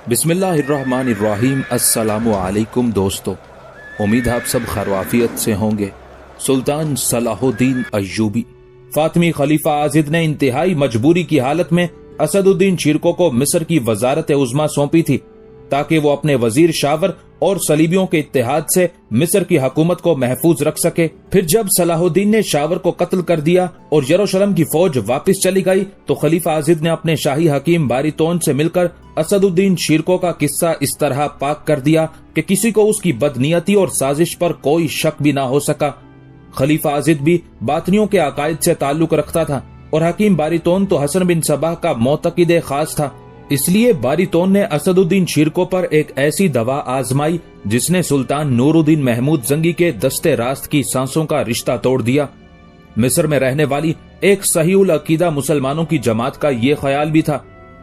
बिस्मिल्लाहिर्रहमानिर्रहीम। अस्सलाम वालेकुम दोस्तों, उम्मीद है आप सब खैरियत से होंगे। सुल्तान सलाहुद्दीन अय्यूबी फातिमी खलीफा आजिद ने इंतहाई मजबूरी की हालत में असदुद्दीन शिरको को मिस्र की वजारत उज़्मा सौंपी थी ताकि वो अपने वजीर शावर और सलीबियों के इत्तेहाद से मिस्र की हुकूमत को महफूज रख सके। फिर जब सलाहुद्दीन ने शावर को कत्ल कर दिया और यरूशलेम की फौज वापस चली गई तो खलीफा आजिद ने अपने शाही हकीम बारीतोन से मिलकर असदुद्दीन शिरको का किस्सा इस तरह पाक कर दिया कि किसी को उसकी बदनीयती और साजिश पर कोई शक भी ना हो सका। खलीफा आजिद भी बातनियों के अकायद से ताल्लुक रखता था और हकीम बारीतोन तो हसन बिन सबाह का मोतकिद खास था। इसलिए बारीतोन ने असदुद्दीन शिरको पर एक ऐसी दवा आजमाई जिसने सुल्तान नूरुद्दीन महमूद जंगी के दस्ते रास्त की सांसों का रिश्ता तोड़ दिया। मिस्र में रहने वाली एक सहीउल अकीदा मुसलमानों की जमात का ये ख्याल भी था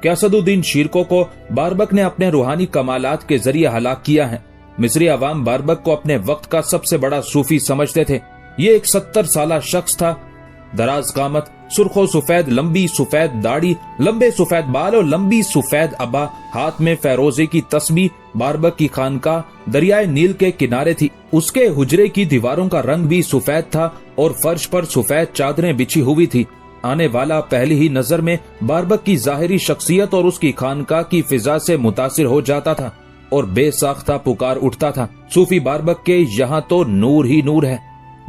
कि असदुद्दीन शिरको को बारबक ने अपने रूहानी कमालात के जरिए हलाक किया है। मिस्री अवाम बारबक को अपने वक्त का सबसे बड़ा सूफी समझते थे। ये एक 70 साला शख्स था, दराज कामत, सुर्खो सफेद लंबी सफेद दाढ़ी, लंबे सफेद बाल और लंबी सफेद अबा, हाथ में फैरोजे की तस्बीह। बारबक की खानकाह दरियाए नील के किनारे थी। उसके हुजरे की दीवारों का रंग भी सफेद था और फर्श पर सफेद चादरें बिछी हुई थी। आने वाला पहली ही नजर में बारबक की जाहिरी शख्सियत और उसकी खानकाह की फिजा से मुतासिर हो जाता था और बेसाख्ता पुकार उठता था, सूफी बारबक के यहाँ तो नूर ही नूर है।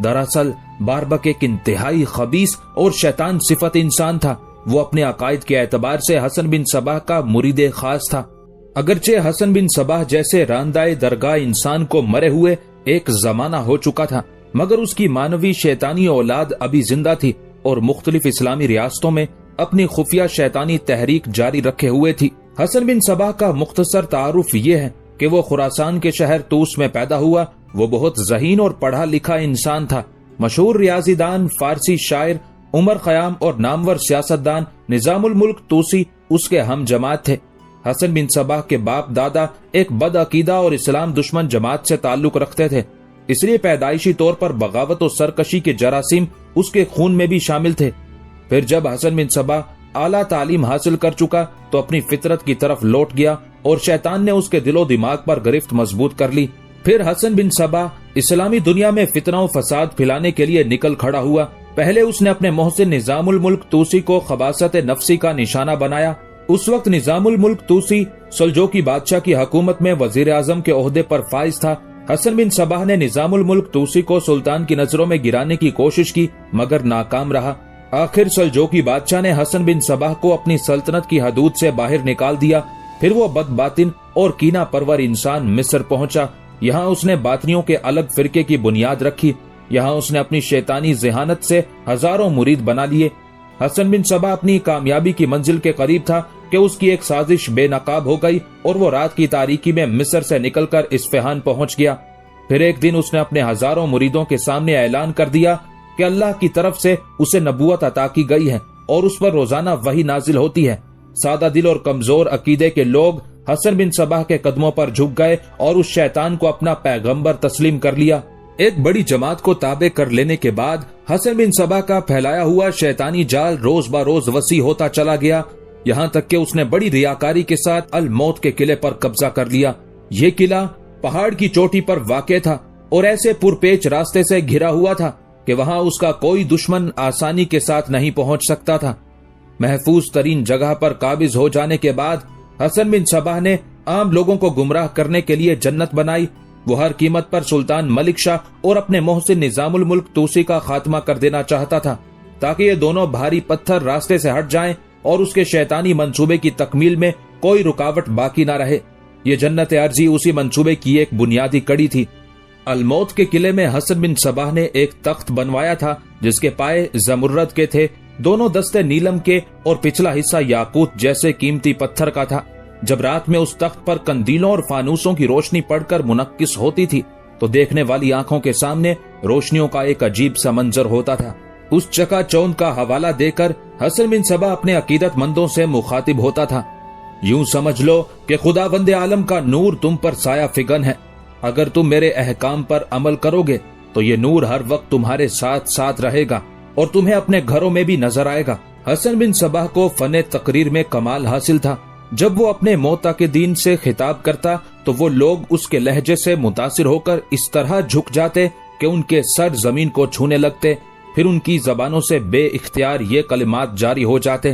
दरअसल बारबक एक इंतहाई खबीस और शैतान सिफत इंसान था। वो अपने अकायद के एतबार से हसन बिन सबाह का मुरीद खास था। अगरचे हसन बिन सबाह जैसे रांदाए दरगाह इंसान को मरे हुए एक जमाना हो चुका था, मगर उसकी मानवी शैतानी औलाद अभी जिंदा थी और मुख्तलिफ इस्लामी रियासतों में अपनी खुफिया शैतानी तहरीक जारी रखे हुए थी। हसन बिन सबाह का मुख्तसर तारुफ ये है कि वो खुरासान के शहर तूस में पैदा हुआ। वो बहुत ज़हीन और पढ़ा लिखा इंसान था। मशहूर रियाजीदान, फारसी शायर उमर खयाम और नामवर सियासतदान निजामुल मुल्क तूसी उसके हम जमात थे। हसन बिन सबाह के बाप दादा एक बदअकीदा और इस्लाम दुश्मन जमात से ताल्लुक रखते थे, इसलिए पैदाइशी तौर पर बगावत और सरकशी के जरासीम उसके खून में भी शामिल थे। फिर जब हसन बिन सबाह आला तालीम हासिल कर चुका तो अपनी फितरत की तरफ लौट गया और शैतान ने उसके दिलो दिमाग पर गिरफ्त मजबूत कर ली। फिर हसन बिन सबाह इस्लामी दुनिया में फितना और फसाद फैलाने के लिए निकल खड़ा हुआ। पहले उसने अपने मोहसिन निजामुल मुल्क तूसी को खबासत नफ्सी का निशाना बनाया। उस वक्त निजामुल मुल्क तूसी सल्जोकी बादशाह की हुकूमत में वजीर आजम के ओहदे पर फाइज था। हसन बिन सबाह ने निजामुल मुल्क तूसी को सुल्तान की नजरों में गिराने की कोशिश की मगर नाकाम रहा। आखिर सल्जोकी बादशाह ने हसन बिन सबाह को अपनी सल्तनत की हदूद से बाहर निकाल दिया। फिर वो बदबातिन और कीना परवर इंसान मिस्र पहुंचा। यहाँ उसने बातनियों के अलग फिरके की बुनियाद रखी। यहाँ उसने अपनी शैतानी ज़हानत से हजारों मुरीद बना लिए। हसन बिन सबाह अपनी कामयाबी की मंजिल के करीब था कि उसकी एक साजिश बेनकाब हो गई और वो रात की तारीकी में मिस्र से निकलकर इस्फहान पहुंच गया। फिर एक दिन उसने अपने हजारों मुरीदों के सामने ऐलान कर दिया कि अल्लाह की तरफ से उसे नबूवत अता की गई है और उस पर रोजाना वही नाजिल होती है। सादा दिल और कमजोर अकीदे के लोग हसन बिन सबाह के कदमों पर झुक गए और उस शैतान को अपना पैगंबर तस्लीम कर लिया। एक बड़ी जमात को ताबे कर लेने के बाद हसन बिन सबाह का फैलाया हुआ शैतानी जाल रोज ब रोज वसी होता चला गया, यहाँ तक कि उसने बड़ी रियाकारी के साथ अल मौत के किले पर कब्जा कर लिया। ये किला पहाड़ की चोटी पर वाक़ था और ऐसे पुरपेच रास्ते से घिरा हुआ था कि वहां उसका कोई दुश्मन आसानी के साथ नहीं पहुंच सकता था। महफूज तरीन जगह पर काबिज हो जाने के बाद हसन बिन सबाह ने आम लोगों को गुमराह करने के लिए जन्नत बनाई। वो हर कीमत पर सुल्तान मलिक शाह और अपने मोहसिन निजामुल मुल्क तूसी का खात्मा कर देना चाहता था ताकि ये दोनों भारी पत्थर रास्ते से हट जाएं और उसके शैतानी मंसूबे की तकमील में कोई रुकावट बाकी न रहे। ये जन्नत अर्जी उसी मंसूबे की एक बुनियादी कड़ी थी। अलमौत के किले में हसन बिन सबाह ने एक तख्त बनवाया था जिसके पाए जमुर्रद के थे, दोनों दस्ते नीलम के और पिछला हिस्सा याकूत जैसे कीमती पत्थर का था। जब रात में उस तख्त पर कंदीलों और फानूसों की रोशनी पड़कर मुनक्किस होती थी तो देखने वाली आंखों के सामने रोशनियों का एक अजीब सा मंजर होता था। उस चकाचौंध का हवाला देकर हसन बिन सबाह अपने अकीदतमंदों से मुखातिब होता था। यूं समझ लो कि खुदावंदे आलम का नूर तुम पर साया फिगन है। अगर तुम मेरे अहकाम पर अमल करोगे तो ये नूर हर वक्त तुम्हारे साथ साथ रहेगा और तुम्हें अपने घरों में भी नजर आएगा। हसन बिन सबाह को फने तकरीर में कमाल हासिल था। جب وہ اپنے معتقدین سے خطاب کرتا تو وہ لوگ اس کے لہجے سے متاثر ہو کر اس طرح جھک جاتے کہ ان کے سر زمین کو چھونے لگتے، پھر ان کی زبانوں سے بے اختیار یہ کلمات جاری ہو جاتے: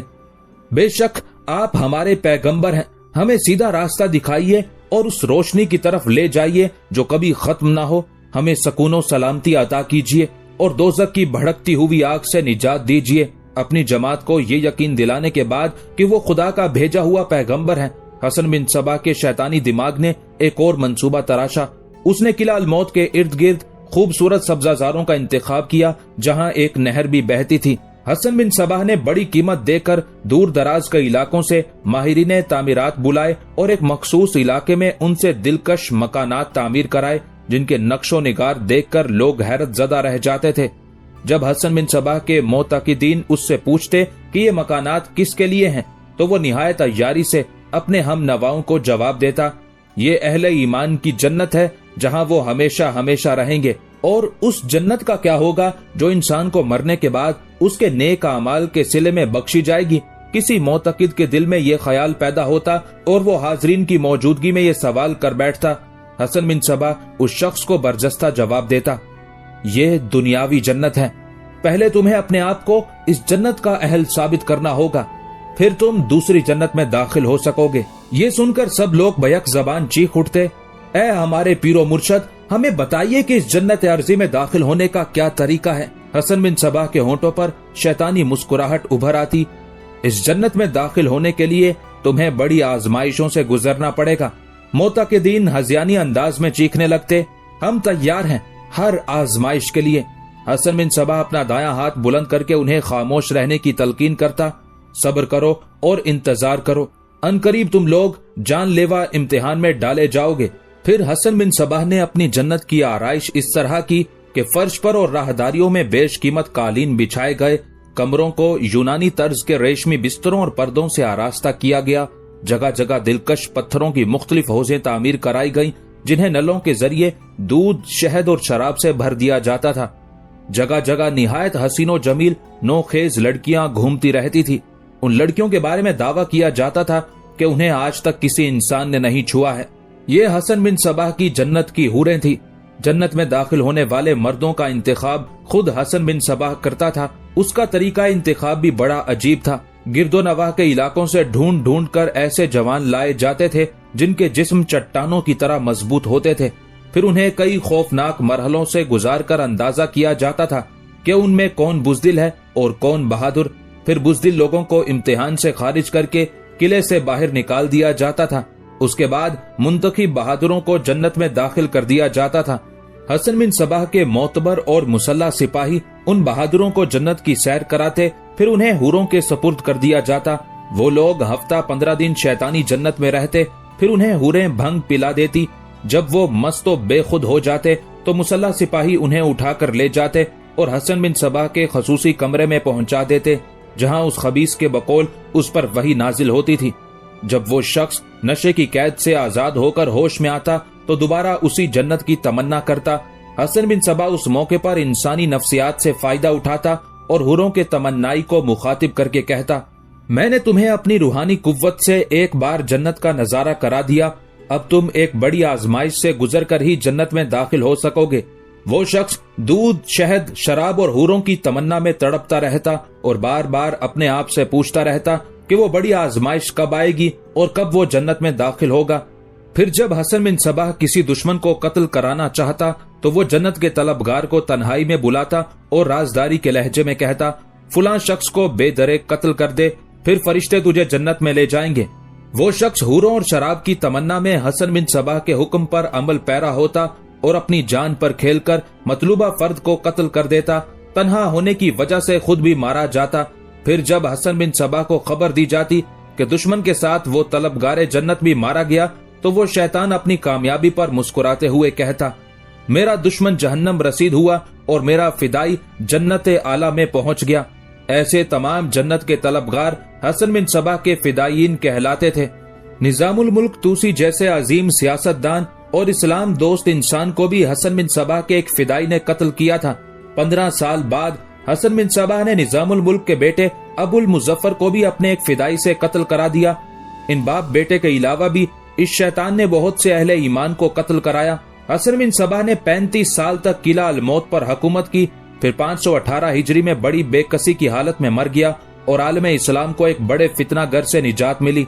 بے شک آپ ہمارے پیغمبر ہیں، ہمیں سیدھا راستہ دکھائیے اور اس روشنی کی طرف لے جائیے جو کبھی ختم نہ ہو، ہمیں سکون و سلامتی عطا کیجیے اور دوزخ کی بھڑکتی ہوئی آگ سے نجات دیجیے۔ اپنی جماعت کو یہ یقین دلانے کے بعد کہ وہ خدا کا بھیجا ہوا پیغمبر ہے، حسن بن صبا کے شیطانی دماغ نے ایک اور منصوبہ تراشا۔ اس نے قلعہ الموت کے ارد گرد خوبصورت سبزہ کا انتخاب کیا جہاں ایک نہر بھی بہتی تھی۔ حسن بن صبا نے بڑی قیمت دے کر دور دراز کے علاقوں سے ماہرین تعمیرات بلائے اور ایک مخصوص علاقے میں ان سے دلکش مکانات تعمیر کرائے جن کے نقش و نگار دیکھ کر لوگ حیرت زدہ رہ جاتے تھے۔ جب حسن بن صبا کے معتقدین اس سے پوچھتے کہ یہ مکانات کس کے لیے ہیں تو وہ نہایت عیاری سے اپنے ہم نواؤں کو جواب دیتا: یہ اہل ایمان کی جنت ہے جہاں وہ ہمیشہ ہمیشہ رہیں گے، اور اس جنت کا کیا ہوگا جو انسان کو مرنے کے بعد اس کے نیک اعمال کے صلے میں بخشی جائے گی۔ کسی معتقد کے دل میں یہ خیال پیدا ہوتا اور وہ حاضرین کی موجودگی میں یہ سوال کر بیٹھتا۔ حسن بن صبا اس شخص کو برجستہ جواب دیتا: یہ دنیاوی جنت ہے، پہلے تمہیں اپنے آپ کو اس جنت کا اہل ثابت کرنا ہوگا، پھر تم دوسری جنت میں داخل ہو سکو گے۔ یہ سن کر سب لوگ بیک زبان چیخ اٹھتے: اے ہمارے پیر و مرشد، ہمیں بتائیے کہ اس جنت عرضی میں داخل ہونے کا کیا طریقہ ہے۔ حسن بن صبا کے ہونٹوں پر شیطانی مسکراہٹ ابھر آتی: اس جنت میں داخل ہونے کے لیے تمہیں بڑی آزمائشوں سے گزرنا پڑے گا۔ معتقدین ہذیانی انداز میں چیخنے لگتے: ہم تیار ہیں ہر آزمائش کے لیے۔ حسن بن صبا اپنا دایاں ہاتھ بلند کر کے انہیں خاموش رہنے کی تلقین کرتا: صبر کرو اور انتظار کرو، ان قریب تم لوگ جان لیوا امتحان میں ڈالے جاؤ گے۔ پھر حسن بن صبا نے اپنی جنت کی آرائش اس طرح کی کہ فرش پر اور راہداریوں میں بیش قیمت قالین بچھائے گئے، کمروں کو یونانی طرز کے ریشمی بستروں اور پردوں سے آراستہ کیا گیا، جگہ جگہ دلکش پتھروں کی مختلف حوضیں تعمیر کرائی گئیں جنہیں نلوں کے ذریعے دودھ، شہد اور شراب سے بھر دیا جاتا تھا۔ جگہ جگہ نہایت حسین و جمیل نوخیز لڑکیاں گھومتی رہتی تھی۔ ان لڑکیوں کے بارے میں دعویٰ کیا جاتا تھا کہ انہیں آج تک کسی انسان نے نہیں چھوا ہے۔ یہ حسن بن صبا کی جنت کی حوریں تھی۔ جنت میں داخل ہونے والے مردوں کا انتخاب خود حسن بن صبا کرتا تھا۔ اس کا طریقہ انتخاب بھی بڑا عجیب تھا۔ گرد و نواح کے علاقوں سے ڈھونڈ ڈھونڈ کر ایسے جوان لائے جاتے تھے جن کے جسم چٹانوں کی طرح مضبوط ہوتے تھے، پھر انہیں کئی خوفناک مرحلوں سے گزار کر اندازہ کیا جاتا تھا کہ ان میں کون بزدل ہے اور کون بہادر۔ پھر بزدل لوگوں کو امتحان سے خارج کر کے قلعے سے باہر نکال دیا جاتا تھا۔ اس کے بعد منتخب بہادروں کو جنت میں داخل کر دیا جاتا تھا۔ حسن بن صبا کے معتبر اور مسلح سپاہی ان بہادروں کو جنت کی سیر کراتے، پھر انہیں حوروں کے سپرد کر دیا جاتا۔ وہ لوگ ہفتہ 15 دن شیطانی جنت میں رہتے، پھر انہیں حوریں بھنگ پلا دیتی۔ جب وہ مست و بے خود ہو جاتے تو مسلح سپاہی انہیں اٹھا کر لے جاتے اور حسن بن صبا کے خصوصی کمرے میں پہنچا دیتے جہاں اس خبیث کے بقول اس پر وحی نازل ہوتی تھی۔ جب وہ شخص نشے کی قید سے آزاد ہو کر ہوش میں آتا تو دوبارہ اسی جنت کی تمنا کرتا۔ حسن بن صبا اس موقع پر انسانی نفسیات سے فائدہ اٹھاتا اور حوروں کے تمنائی کو مخاطب کر کے کہتا: میں نے تمہیں اپنی روحانی قوت سے ایک بار جنت کا نظارہ کرا دیا، اب تم ایک بڑی آزمائش سے گزر کر ہی جنت میں داخل ہو سکو گے۔ وہ شخص دودھ، شہد، شراب اور حوروں کی تمنا میں تڑپتا رہتا اور بار بار اپنے آپ سے پوچھتا رہتا کہ وہ بڑی آزمائش کب آئے گی اور کب وہ جنت میں داخل ہوگا۔ پھر جب حسن بن صبا کسی دشمن کو قتل کرانا چاہتا تو وہ جنت کے طلبگار کو تنہائی میں بلاتا اور رازداری کے لہجے میں کہتا: فلاں شخص کو بے درے قتل کر دے، پھر فرشتے تجھے جنت میں لے جائیں گے۔ وہ شخص حوروں اور شراب کی تمنا میں حسن بن صبا کے حکم پر عمل پیرا ہوتا اور اپنی جان پر کھیل کر مطلوبہ فرد کو قتل کر دیتا، تنہا ہونے کی وجہ سے خود بھی مارا جاتا۔ پھر جب حسن بن صبا کو خبر دی جاتی کہ دشمن کے ساتھ وہ طلبگار جنت بھی مارا گیا تو وہ شیطان اپنی کامیابی پر مسکراتے ہوئے کہتا: میرا دشمن جہنم رسید ہوا اور میرا فدائی جنت اعلیٰ میں پہنچ گیا۔ ایسے تمام جنت کے طلبگار حسن بن صبا کے فدائیین کہلاتے تھے۔ نظام الملک توسی جیسے عظیم سیاستدان اور اسلام دوست انسان کو بھی حسن بن صبا کے ایک فدائی نے قتل کیا تھا۔ 15 سال بعد حسن بن صبا نے نظام الملک کے بیٹے ابو المظفر کو بھی اپنے ایک فدائی سے قتل کرا دیا۔ इन बाप बेटे के अलावा भी इस शैतान ने बहुत से अहले ईमान को कत्ल कराया। हसन बिन सबा ने 35 साल तक किला अल मौत पर हुकूमत की, फिर 518 हिजरी में बड़ी बेकसी की हालत में मर गया और आलम इस्लाम को एक बड़े फितना गर से निजात मिली।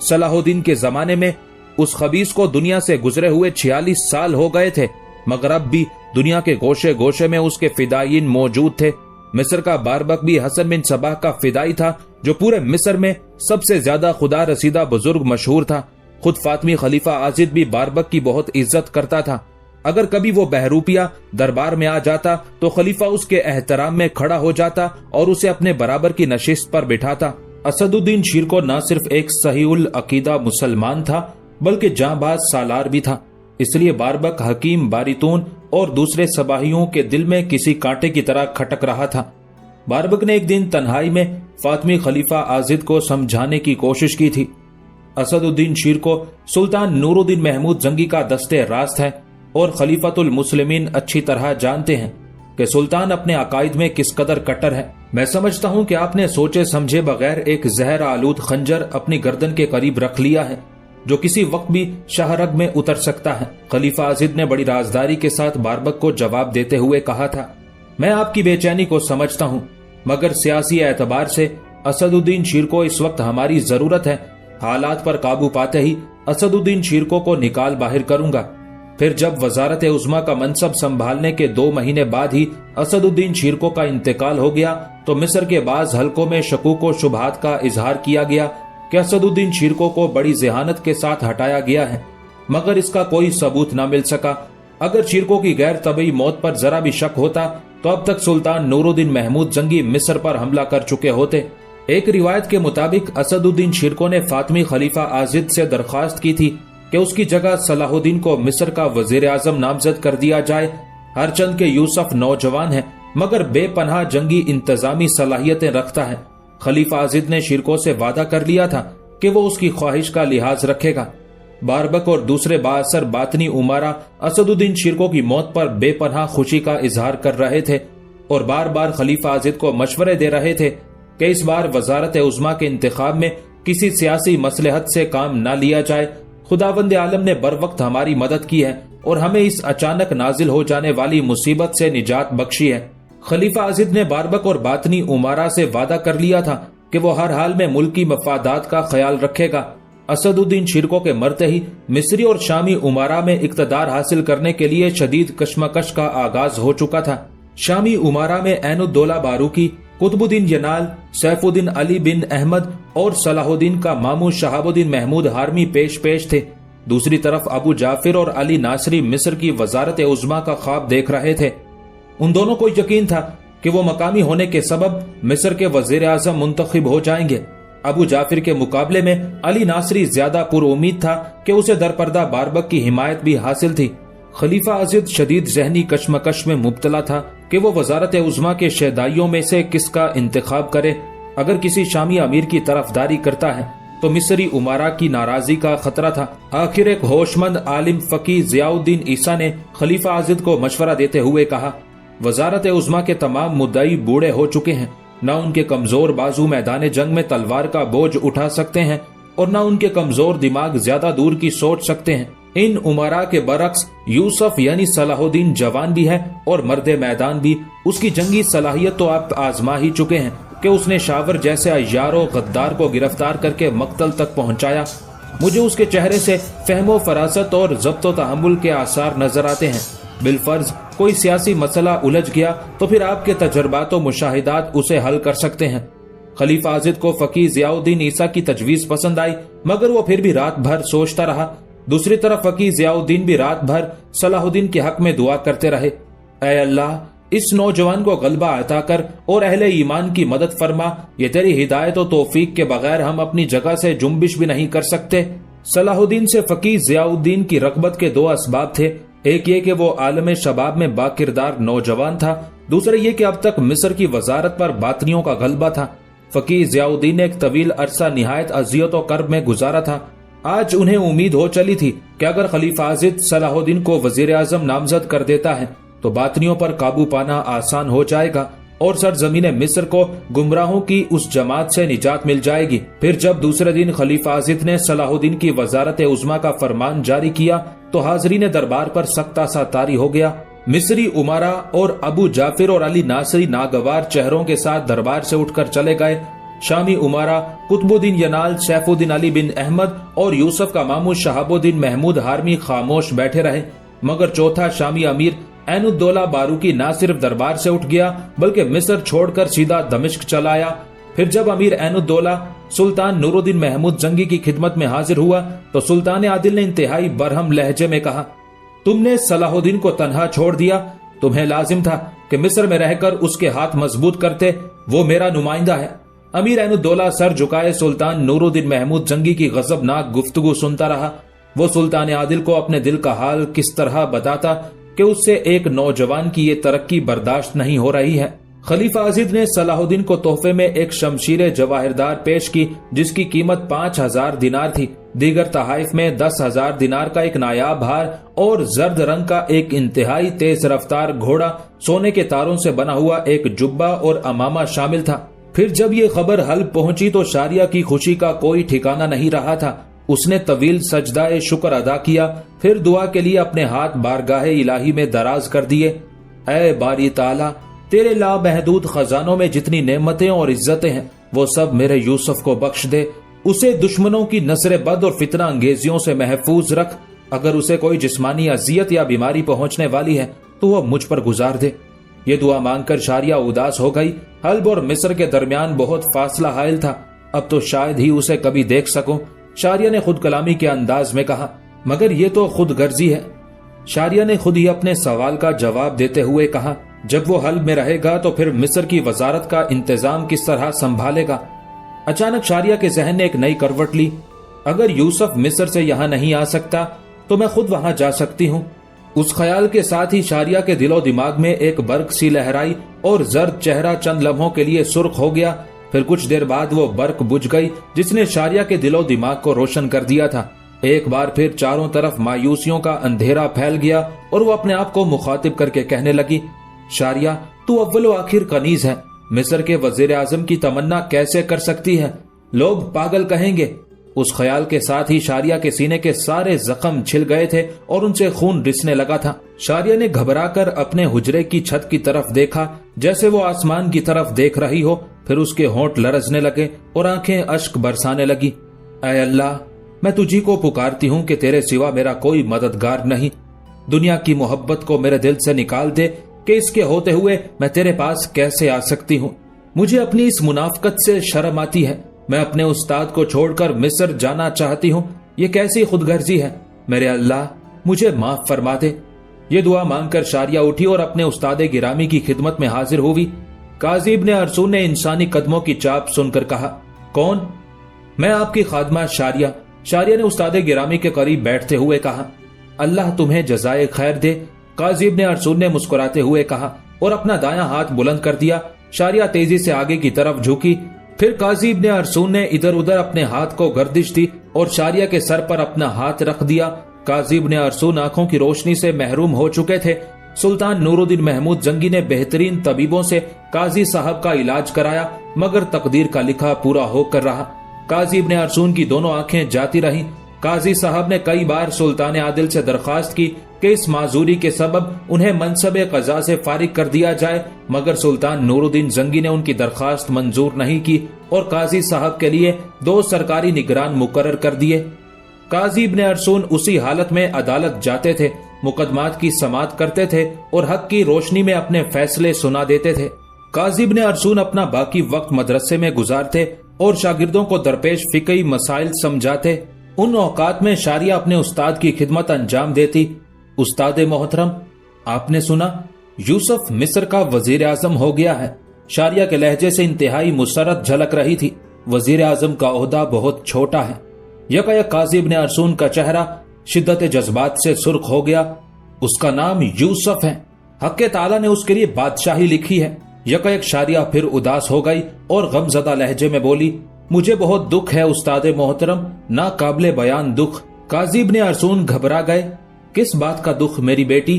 सलाहुद्दीन के जमाने में उस खबीस को दुनिया से गुजरे हुए 46 साल हो गए थे, मगर अब भी दुनिया के गोशे गोशे में उसके फिदायीन मौजूद थे। मिस्र का बारबक भी हसन बिन सबा का फिदाई था, जो पूरे मिस्र में सबसे ज्यादा खुदा रसीदा बुजुर्ग मशहूर था। खुद फातमी खलीफा आजिद भी बारबक की बहुत इज्जत करता था। अगर कभी वो बहरूपिया दरबार में आ जाता तो खलीफा उसके एहतराम में खड़ा हो जाता और उसे अपने बराबर की नशिस्त पर बिठाता। असदुद्दीन शीरको न सिर्फ एक सहीउल अकीदा मुसलमान था, बल्कि जांबाज सालार भी था। इसलिए बारबक हकीम बारितून और दूसरे सबाहियों के दिल में किसी कांटे की तरह खटक रहा था। बारबक ने एक दिन तन्हाई में फातमी खलीफा आजिद को समझाने की कोशिश की थी। असदुद्दीन शीरको सुल्तान नूरुद्दीन महमूद जंगी का दस्ते रास्त है और खलीफतुल मुस्लिमीन अच्छी तरह जानते हैं कि सुल्तान अपने अकायद में किस कदर कट्टर है। मैं समझता हूं कि आपने सोचे समझे बगैर एक जहर आलूद खंजर अपनी गर्दन के करीब रख लिया है, जो किसी वक्त भी शाहरग में उतर सकता है। खलीफा आजिद ने बड़ी राजदारी के साथ बारबक को जवाब देते हुए कहा था, मैं आपकी बेचैनी को समझता हूँ, मगर सियासी एतबार से असदुद्दीन शीरको इस वक्त हमारी जरूरत है। हालात पर काबू पाते ही असदुद्दीन शीरको को निकाल बाहर करूंगा। फिर जब वजारत उज़्मा का मनसब संभालने के 2 महीने बाद ही असदुद्दीन शीरको का इंतकाल हो गया तो मिस्र के बाज हलकों में शकूक व शुबहात का इजहार किया गया कि असदुद्दीन शीरको को बड़ी ज़हानत के साथ हटाया गया है, मगर इसका कोई सबूत न मिल सका। अगर शीरको की गैर तबई मौत पर जरा भी शक होता तो अब तक सुल्तान नूरुद्दीन महमूद जंगी मिस्र पर हमला कर चुके होते। एक रिवायत के मुताबिक असदुद्दीन शीरको ने फातमी खलीफा आजिद से दरख्वास्त की थी कि उसकी जगह सलाहुद्दीन को मिस्र का वजीर आजम नामजद कर दिया जाए। हरचंद के यूसुफ नौजवान है, मगर बेपनाह जंगी इंतजामी सलाहियतें रखता है। खलीफा आजिद ने शीरको से वादा कर लिया था कि वो उसकी ख्वाहिश का लिहाज रखेगा। बारबक और दूसरे बाअसर बातनी उमारा असदुद्दीन शीरको की मौत पर बेपनाह खुशी का इजहार कर रहे थे और बार बार खलीफा आजिद को मशवरे दे रहे थे कि इस बार वजारत उज़्मा के इंतखाब में किसी सियासी मसलहत से काम न लिया जाए। खुदावंद आलम ने बर वक्त हमारी मदद की है और हमें इस अचानक नाजिल हो जाने वाली मुसीबत से निजात बख्शी है। खलीफा आजिद ने बारबक और बातनी उमारा से वादा कर लिया था कि वो हर हाल में मुल्की मफादात का ख्याल रखेगा। असदुद्दीन शीरको के मरते ही मिस्री और शामी उमारा में इक्तदार हासिल करने के लिए शदीद कशमकश का आगाज हो चुका था। शामी उमारा में ऐनुद्दौला बारूकी, कुतुबुद्दीन यनाल, सैफुद्दीन अली बिन अहमद और सलाहुद्दीन का मामू शहाबुद्दीन महमूद हारमी पेश थे। दूसरी तरफ अबू जाफिर और अली नासरी मिस्र की वजारत उज़्मा का ख्वाब देख रहे थे। उन दोनों को यकीन था कि वो मकामी होने के सबब मिस्र के वजीर आजम मुंतखब हो जाएंगे। अबू जाफिर के मुकाबले में अली नासरी ज्यादा पुरउम्मीद था कि उसे दरपर्दा बारबक की हिमायत भी हासिल थी। खलीफा आजिद शदीद जहनी कशमकश में मुब्तला था कि वो वजारत उज़्मा के शहदाइयों में से किसका इंतखाब करे। अगर किसी शामी अमीर की तरफदारी करता है तो मिस्री उमारा की नाराजगी का खतरा था। आखिर एक होशमंद आलिम फकीह ज़ियाउद्दीन ईसा ने खलीफा आजिद को मशवरा देते हुए कहा, वजारत उज़्मा के तमाम मुद्दई बूढ़े हो चुके हैं, न उनके कमजोर बाजू मैदान जंग में तलवार का बोझ उठा सकते हैं और न उनके कमजोर दिमाग ज्यादा दूर की सोच सकते हैं। इन उमरा के बरक्स यूसुफ यानी सलाहुद्दीन जवान भी है और मर्दे मैदान भी। उसकी जंगी सलाहियत तो आप आजमा ही चुके हैं कि उसने शावर जैसे अय्यारों गद्दार को गिरफ्तार करके मक्तल तक पहुंचाया। मुझे उसके चेहरे से फहमो फरासत और ज़ब्तो तहम्मुल के आसार नजर आते हैं। बिलफर्ज कोई सियासी मसला उलझ गया तो फिर आपके तजर्बात और मुशाहिदात उसे हल कर सकते हैं। खलीफा आजिद को फकीह ज़ियाउद्दीन ईसा की तजवीज पसंद आई, मगर वो फिर भी रात भर सोचता रहा। दूसरी तरफ फकीह ज़ियाउद्दीन भी रात भर सलाहुद्दीन के हक में दुआ करते रहे, ऐ अल्लाह, इस नौजवान को गलबा अता कर और अहले ईमान की मदद फरमा। ये तेरी हिदायत और तौफीक के बगैर हम अपनी जगह से जुम्बिश भी नहीं कर सकते। सलाहुद्दीन से फकीह ज़ियाउद्दीन की रग़बत के 2 असबाब थे। एक ये कि वो आलम शबाब में बाकिरदार नौजवान था, दूसरे ये कि अब तक मिस्र की वजारत पर बातनियों का गलबा था। फकीह ज़ियाउद्दीन ने एक तवील अरसा निहायत अजियत और कर्ब में गुजारा था। आज उन्हें उम्मीद हो चली थी कि अगर खलीफा आजिद सलाहुद्दीन को वजीर आजम नामजद कर देता है तो बातनियों पर काबू पाना आसान हो जाएगा। اور सरजमीन मिस्र को गुमराहों की उस जमात से निजात मिल जाएगी। फिर जब दूसरे दिन खलीफा आजिद ने सलाहुद्दीन की वजारत उज़्मा का फरमान जारी किया तो हाज़रीन दरबार पर सख्ता सा तारी हो गया। मिस्री उमारा और अबू जाफिर और अली नासरी नागवार चेहरों के साथ दरबार से उठकर चले गए। शामी उमारा कुतुबुद्दीन यनाल, सैफुद्दीन अली बिन अहमद और यूसुफ का मामू शहाबुद्दीन महमूद हारमी खामोश बैठे रहे, मगर चौथा शामी अमीर ऐनुद्दौला बारूकी न सिर्फ दरबार से उठ गया बल्कि मिस्र छोड़कर सीधा दमिश्क चला आया। फिर जब अमीर ऐनुद्दौला सुल्तान नूरुद्दीन महमूद जंगी की खिदमत में हाजिर हुआ तो सुल्तान आदिल ने इंतहाई बरहम लहजे में कहा, तुमने सलाहुद्दीन को तन्हा छोड़ दिया। तुम्हें लाजिम था कि मिस्र में रहकर उसके हाथ मजबूत करते, वो मेरा नुमाइंदा है। अमीर ऐनुद्दौला सर झुकाए सुल्तान नूरुद्दीन महमूद जंगी की गजबनाक गुफ्तगू सुनता रहा। वो सुल्तान आदिल को अपने दिल का हाल किस तरह बताता कि उससे एक नौजवान की ये तरक्की बर्दाश्त नहीं हो रही है। खलीफा आजिद ने सलाहुद्दीन को तोहफे में एक शमशीर जवाहिरदार पेश की जिसकी कीमत 5000 दिनार थी। दीगर तहाइफ में 10,000 दिनार का एक नायाब हार और जर्द रंग का एक इंतहाई तेज रफ्तार घोड़ा, सोने के तारों से बना हुआ एक जुब्बा और अमामा शामिल था। फिर जब ये खबर हल्ब पहुंची तो शारिया की खुशी का कोई ठिकाना नहीं रहा था। उसने तवील सजदाए शुक्र अदा किया, फिर दुआ के लिए अपने हाथ बारगाहे इलाही में दराज कर दिए। ऐ बारी ताला, तेरे लामहदूद खजानों में जितनी नेमतें और इज्जतें हैं वो सब मेरे यूसुफ को बख्श दे। उसे दुश्मनों की नजर बद और फितना अंगेजियों से महफूज रख। अगर उसे कोई जिस्मानी अजियत या बीमारी पहुंचने वाली है तो वह मुझ पर गुजार दे। ये दुआ मांगकर शारिया उदास हो गई। हल्ब और मिस्र के दरमियान बहुत फासला हायल था। अब तो शायद ही उसे कभी देख सकूं। शारिया ने खुद कलामी के अंदाज में कहा, मगर ये तो खुद गर्जी है। शारिया ने खुद ही अपने सवाल का जवाब देते हुए कहा, जब वो हल्ब में रहेगा तो फिर मिस्र की वजारत का इंतजाम किस तरह संभालेगा। अचानक शारिया के जहन ने एक नई करवट ली। अगर यूसुफ मिस्र से यहाँ नहीं आ सकता तो मैं खुद वहां जा सकती हूँ। उस ख्याल के साथ ही शारिया के दिलो दिमाग में एक बर्क सी लहराई और जर्द चेहरा चंद लम्हों के लिए सुर्ख हो गया। फिर कुछ देर बाद वो बर्क बुझ गई जिसने शारिया के दिलो दिमाग को रोशन कर दिया था। एक बार फिर चारों तरफ मायूसियों का अंधेरा फैल गया और वो अपने आप को मुखातिब करके कहने लगी, शारिया तू अव्वलो आखिर कनीज है। मिस्र के वजीर आजम की तमन्ना कैसे कर सकती है? लोग पागल कहेंगे। उस ख्याल के साथ ही शारिया के सीने के सारे जख्म छिल गए थे और उनसे खून रिसने लगा था। शारिया ने घबराकर अपने हुजरे की छत की तरफ देखा जैसे वो आसमान की तरफ देख रही हो। फिर उसके होंठ लरजने लगे और आंखें अश्क बरसाने लगी। ऐ अल्लाह, मैं तुझी को पुकारती हूँ कि तेरे सिवा मेरा कोई मददगार नहीं। दुनिया की मोहब्बत को मेरे दिल से निकाल दे कि इसके होते हुए मैं तेरे पास कैसे आ सकती हूँ। मुझे अपनी इस मुनाफकत से शर्म आती है। मैं अपने उस्ताद को छोड़कर मिस्र जाना चाहती हूँ। ये कैसी खुदगर्जी है। मेरे अल्लाह, मुझे माफ फरमा दे। ये दुआ मांगकर शारिया उठी और अपने उस्ताद गिरामी की खिदमत में हाजिर हुई। काजी इब्ने अरसून ने इंसानी कदमों की चाप सुनकर कहा, कौन? मैं आपकी खादमा शारिया। शारिया ने उस्ताद गिरामी के करीब बैठते हुए कहा, अल्लाह तुम्हें जजाए खैर दे। काजी इब्ने अरसून ने मुस्कुराते हुए कहा और अपना दायां हाथ बुलंद कर दिया। शारिया तेजी से आगे की तरफ झुकी। फिर काजी इब्ने अरसून ने इधर उधर अपने हाथ को गर्दिश दी और शारिया के सर पर अपना हाथ रख दिया। काजी इब्ने अरसून आंखों की रोशनी से महरूम हो चुके थे। सुल्तान नूरुद्दीन महमूद जंगी ने बेहतरीन तबीबों से काजी साहब का इलाज कराया, मगर तकदीर का लिखा पूरा होकर रहा। काजी इब्ने अरसून की दोनों आंखें जाती रहीं। काजी साहब ने कई बार सुल्तान आदिल से दरखास्त की कि इस माजूरी के सबब उन्हें मनसबे कज़ा से फारिग कर दिया जाए, मगर सुल्तान नूरुद्दीन जंगी ने उनकी दरखास्त मंजूर नहीं की और काजी साहब के लिए 2 सरकारी निगरान मुकर्रर कर दिए। काजी इब्ने अरसून उसी हालत में अदालत जाते थे, मुकदमात की समाअत करते थे और हक की रोशनी में अपने फैसले सुना देते थे। काजी इब्ने अरसून अपना बाकी वक्त मदरसे में गुजारते और शागिर्दों को दरपेश फिकही मसाइल समझाते। उन औकात में शारिया अपने उस्ताद की खिदमत अंजाम देती। उस्ताद मोहतरम, आपने सुना यूसुफ मिस्र का वजीर आजम हो गया है। शारिया के लहजे से इंतहाई मुसरत झलक रही थी। वजीर आजम का ओहदा बहुत छोटा है। यकायक काजी इब्ने अरसून का चेहरा शिद्दत जज्बात से सुर्ख हो गया। उसका नाम यूसुफ है। हक ताला ने उसके लिए बादशाही लिखी है। यकायक शारिया फिर उदास हो गई और गमजदा लहजे में बोली, मुझे बहुत दुख है उस्ताद मोहतरम, ना काबिले बयान दुख। काजी इब्ने अरसून घबरा गए। किस बात का दुख मेरी बेटी?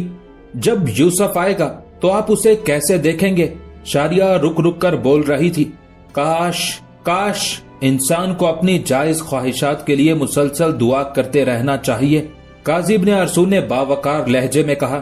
जब यूसुफ आएगा तो आप उसे कैसे देखेंगे? शारिया रुक रुक कर बोल रही थी, काश काश इंसान को अपनी जायज ख्वाहिशात के लिए मुसलसल दुआ करते रहना चाहिए। काजी इब्ने अरसून ने बावकार लहजे में कहा,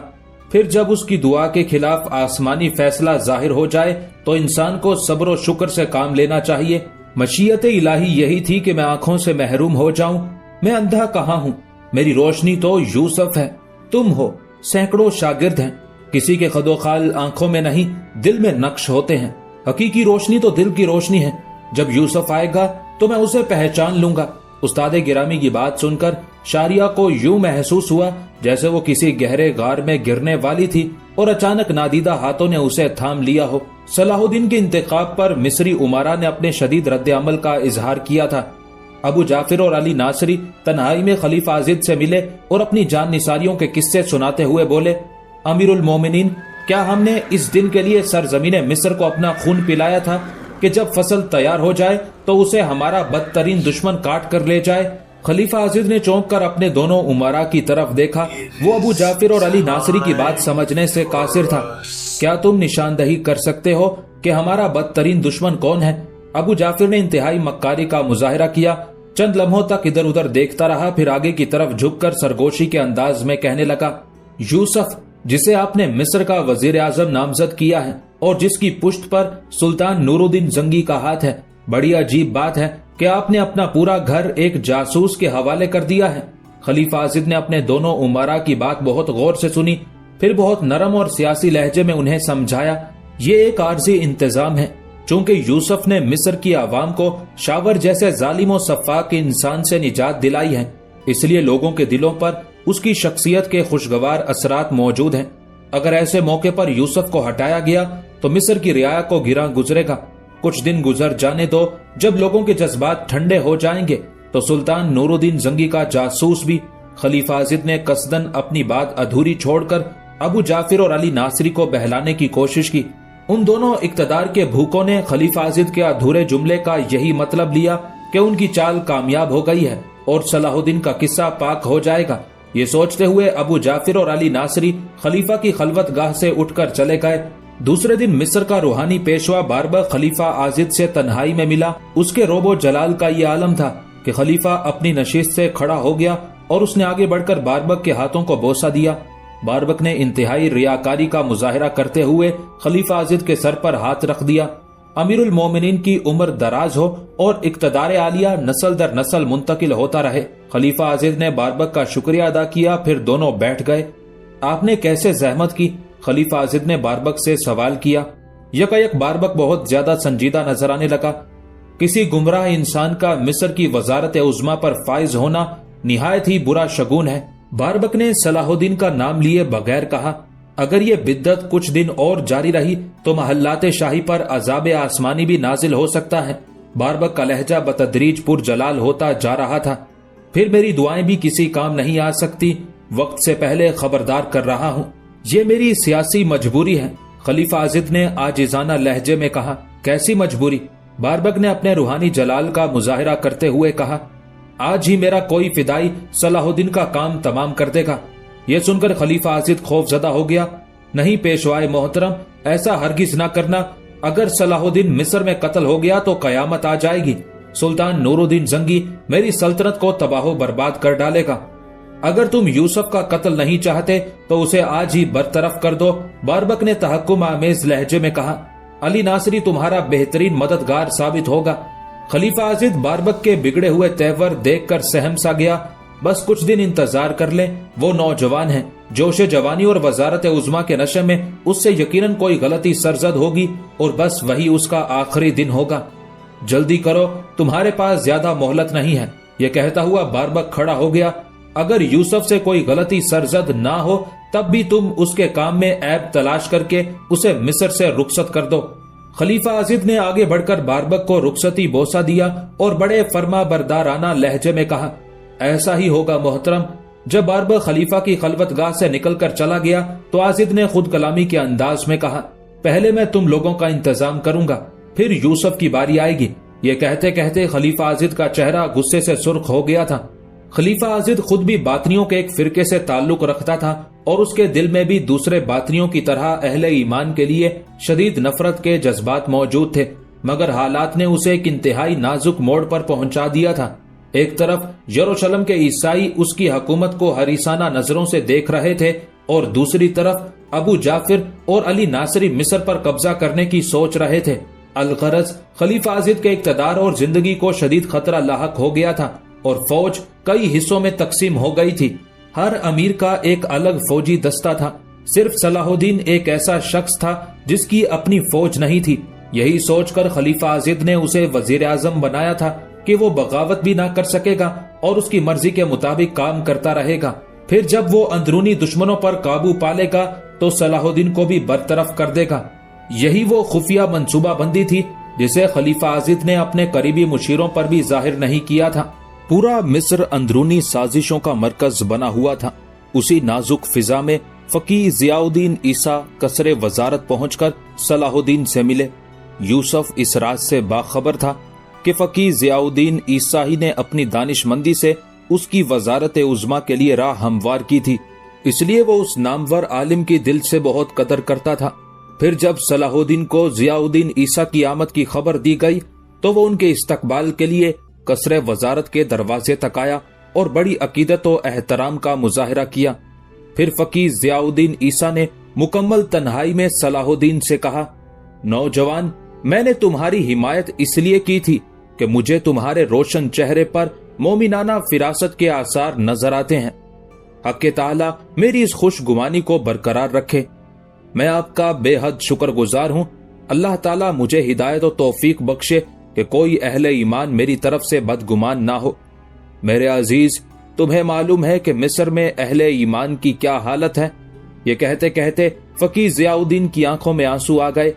फिर जब उसकी दुआ के खिलाफ आसमानी फैसला जाहिर हो जाए तो इंसान को सब्र और शुक्र से काम लेना चाहिए। मशीयत इलाही यही थी कि मैं आंखों से महरूम हो जाऊं। मैं अंधा कहाँ हूँ, मेरी रोशनी तो यूसुफ है, तुम हो, सैकड़ों शागिर्द हैं। किसी के खदोखाल आंखों में नहीं दिल में नक्श होते हैं। हकीकी रोशनी तो दिल की रोशनी है। जब यूसुफ आएगा तो मैं उसे पहचान लूंगा। उस्ताद गिरामी की बात सुनकर शारिया को यूं महसूस हुआ जैसे वो किसी गहरे गार में गिरने वाली थी और अचानक नादीदा हाथों ने उसे थाम लिया हो। सलाहुद्दीन के इंतखाब पर मिस्री उमारा ने अपने शदीद रद्द अमल का इजहार किया था। अबू जाफिर और अली नासरी तन्हाई में खलीफा आजिद से मिले और अपनी जान निसारियों के किस्से सुनाते हुए बोले, अमीरुल मोमिनीन, क्या हमने इस दिन के लिए सरजमीन मिस्र को अपना खून पिलाया था कि जब फसल तैयार हो जाए तो उसे हमारा बदतरीन दुश्मन काट कर ले जाए? खलीफा आजिद ने चौंक कर अपने दोनों उमरा की तरफ देखा। वो अबू जाफिर और अली नासरी की बात समझने से कासिर था। क्या तुम निशानदही कर सकते हो कि हमारा बदतरीन दुश्मन कौन है? अबू जाफिर ने इंतहाई मक्कारी का मुजाहिरा किया। चंद लम्हों तक इधर उधर देखता रहा, फिर आगे की तरफ झुककर सरगोशी के अंदाज में कहने लगा, यूसुफ, जिसे आपने मिस्र का वजीर आजम नामजद किया है और जिसकी पुश्त पर सुल्तान नूरुद्दीन जंगी का हाथ है। बड़ी अजीब बात है कि आपने अपना पूरा घर एक जासूस के हवाले कर दिया है। खलीफा आजिद ने अपने दोनों उमरा की बात बहुत गौर से सुनी, फिर बहुत नरम और सियासी लहजे में उन्हें समझाया। ये एक आर्जी इंतजाम है। चूंकि यूसुफ ने मिस्र की आवाम को शावर जैसे जालिम और सफाक इंसान से निजात दिलाई है, इसलिए लोगों के दिलों पर उसकी शख्सियत के खुशगवार असरात मौजूद हैं। अगर ऐसे मौके पर यूसुफ को हटाया गया तो मिस्र की रियाया को गिरा गुजरेगा। कुछ दिन गुजर जाने दो, जब लोगों के जज्बात ठंडे हो जाएंगे तो सुल्तान नूरुद्दीन जंगी का जासूस भी। खलीफा आजिद ने कसदन अपनी बात अधूरी छोड़कर अबू जाफिर और अली नासरी को बहलाने की कोशिश की। उन दोनों इक्तदार के भूखों ने खलीफा आजिद के अधूरे जुमले का यही मतलब लिया कि उनकी चाल कामयाब हो गई है और सलाहुद्दीन का किस्सा पाक हो जाएगा। ये सोचते हुए अबू जाफिर और अली नासरी खलीफा की खलवत गाह से उठकर चले गए। दूसरे दिन मिस्र का रूहानी पेशवा बारबक खलीफा आजिद से तन्हाई में मिला। उसके रोबो जलाल का ये आलम था कि खलीफा अपनी नशिस्त से खड़ा हो गया और उसने आगे बढ़कर बारबक के हाथों को बोसा दिया। बारबक ने इंतहाई रियाकारी का मुजाहिरा करते हुए खलीफा आजिद के सर पर हाथ रख दिया। अमीरुल मोमिनीन की उम्र दराज हो और इक्तदार आलिया नस्ल दर नस्ल मुंतकिल होता रहे। खलीफा आजिद ने बारबक का शुक्रिया अदा किया, फिर दोनों बैठ गए। आपने कैसे जहमत की? खलीफा आजिद ने बारबक से सवाल किया। यकायक बारबक बहुत ज्यादा संजीदा नजर आने लगा। किसी गुमराह इंसान का मिस्र की वजारत उज़्मा पर फाइज होना निहायत ही बुरा शगुन है। बारबक ने सलाहुद्दीन का नाम लिए बगैर कहा, अगर ये बिद्दत कुछ दिन और जारी रही तो महल्लाते शाही पर अजाब आसमानी भी नाजिल हो सकता है। बारबक का लहजा बतदरीज पुरजलाल होता जा रहा था। फिर मेरी दुआएं भी किसी काम नहीं आ सकती। वक्त से पहले खबरदार कर रहा हूँ, ये मेरी सियासी मजबूरी है। खलीफा आजिद ने आजिजाना लहजे में कहा। कैसी मजबूरी? बारबक ने अपने रूहानी जलाल का मुजाहिरा करते हुए कहा, आज ही मेरा कोई फिदाई सलाहुद्दीन का काम तमाम कर देगा। यह सुनकर खलीफा आजिद खौफजदा हो गया। नहीं पेशवाए मोहतरम, ऐसा हरगिज ना करना। अगर सलाहुद्दीन मिस्र में कत्ल हो गया तो कयामत आ जाएगी। सुल्तान नूरुद्दीन जंगी मेरी सल्तनत को तबाहो बर्बाद कर डालेगा। अगर तुम यूसुफ का कत्ल नहीं चाहते तो उसे आज ही बरतरफ कर दो। बारबक ने तहक्कुम आमेज लहजे में कहा। अली नासरी तुम्हारा बेहतरीन मददगार साबित होगा। खलीफा आजिद बारबक के बिगड़े हुए तेवर देखकर सहम सा गया। बस कुछ दिन इंतजार कर ले, वो नौजवान है। जोश जवानी और वजारत उज़्मा के नशे में उससे यकीनन कोई गलती सरजद होगी और बस वही उसका आखिरी दिन होगा। जल्दी करो, तुम्हारे पास ज्यादा मोहलत नहीं है। यह कहता हुआ बारबक खड़ा हो गया। अगर यूसुफ से कोई गलती सरजद ना हो तब भी तुम उसके काम में ऐब तलाश करके उसे मिस्र से रुखसत कर दो। खलीफा आजिद ने आगे बढ़कर बारबक को रुखसती बोसा दिया और बड़े फर्मा बरदाराना लहजे में कहा, ऐसा ही होगा मोहतरम। जब बारबक खलीफा की खलवतगाह से निकलकर चला गया तो आजिद ने खुद कलामी के अंदाज में कहा, पहले मैं तुम लोगों का इंतजाम करूंगा, फिर यूसुफ की बारी आएगी। ये कहते कहते खलीफा आजिद का चेहरा गुस्से से सुर्ख हो गया था। खलीफा आजिद खुद भी बातनियों के एक फिरके से ताल्लुक रखता था और उसके दिल में भी दूसरे बातनियों की तरह अहले ईमान के लिए शदीद नफरत के जज्बात मौजूद थे, मगर हालात ने उसे एक इंतहाई नाजुक मोड़ पर पहुंचा दिया था। एक तरफ यरूशलेम के ईसाई उसकी हुकूमत को हरीसाना नजरों से देख रहे थे और दूसरी तरफ अबू जाफिर और अली नासरी मिस्र पर कब्जा करने की सोच रहे थे। अलगरज खलीफा आजिद के इक़्तिदार और जिंदगी को शदीद खतरा लाहक हो गया था और फौज कई हिस्सों में तकसीम हो गई थी। हर अमीर का एक अलग फौजी दस्ता था। सिर्फ सलाहुद्दीन एक ऐसा शख्स था जिसकी अपनी फौज नहीं थी। यही सोचकर खलीफा आजिद ने उसे वजीर आजम बनाया था कि वो बगावत भी ना कर सकेगा और उसकी मर्जी के मुताबिक काम करता रहेगा। फिर जब वो अंदरूनी दुश्मनों पर काबू पालेगा तो सलाहुद्दीन को भी बरतरफ कर देगा। यही वो खुफिया मंसूबाबंदी थी जिसे खलीफा आजिद ने अपने करीबी मुशीरों पर भी जाहिर नहीं किया था। पूरा मिस्र अंदरूनी साजिशों का मरकज बना हुआ था। उसी नाजुक फिजा में फकीह जियाउद्दीन ईसा कसरे वजारत पहुंचकर सलाहुद्दीन से मिले। यूसुफ इस राज से बाखबर था कि फकीह जियाउद्दीन ईसा ही ने अपनी दानिशमंदी से उसकी वजारत उज़्मा के लिए राह हमवार की थी, इसलिए वो उस नामवर आलिम की दिल से बहुत कदर करता था। फिर जब सलाहुद्दीन को जियाउद्दीन ईसा की आमद की खबर दी गई तो वो उनके इस्तकबाल के लिए कसरे वजारत के दरवाजे तक आया और बड़ी अकीदत और एहतराम का मुजाहिरा किया। फिर फकीह जियाउद्दीन ईसा ने मुकम्मल तन्हाई में सलाहुद्दीन से कहा, नौजवान, मैंने तुम्हारी हिमायत इसलिए की थी कि मुझे तुम्हारे रोशन चेहरे पर मोमिनाना फिरासत के आसार नजर आते हैं। हक़ ताला मेरी इस खुशगुमानी को बरकरार रखे। मैं आपका बेहद शुक्रगुजार हूँ। अल्लाह ताला मुझे हिदायत और तौफीक बख्शे कि कोई अहले ईमान मेरी तरफ से बदगुमान ना हो। मेरे अजीज, तुम्हें मालूम है कि मिस्र में अहले ईमान की क्या हालत है। ये कहते कहते फकीह जियाउद्दीन की आंखों में आंसू आ गए।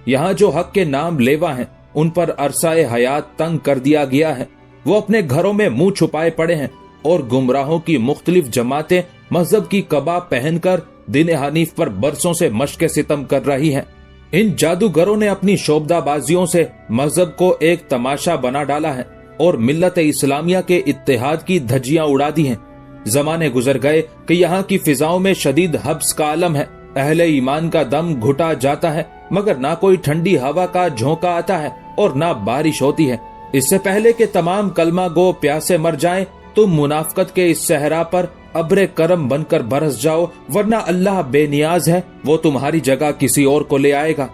यहाँ जो हक के नाम लेवा हैं उन पर अरसाए हयात तंग कर दिया गया है। वो अपने घरों में मुंह छुपाए पड़े हैं और गुमराहों की मुख्तलिफ जमातें मजहब की कबा पहनकर दीन हनीफ पर बरसों से मश्क सितम कर रही हैं। इन जादूगरों ने अपनी शोबदाबाजियों से मजहब को एक तमाशा बना डाला है और मिल्लत इस्लामिया के इत्तेहाद की धज्जियां उड़ा दी हैं। जमाने गुजर गए कि यहाँ की फिजाओं में शदीद हब्स का आलम है। अहले ईमान का दम घुटा जाता है, मगर ना कोई ठंडी हवा का झोंका आता है और ना बारिश होती है। इससे पहले कि तमाम कलमा गो प्यासे मर जाएं, तुम मुनाफकत के इस सहरा पर अब्रे करम बनकर बरस जाओ, वरना अल्लाह बेनियाज है, वो तुम्हारी जगह किसी और को ले आएगा।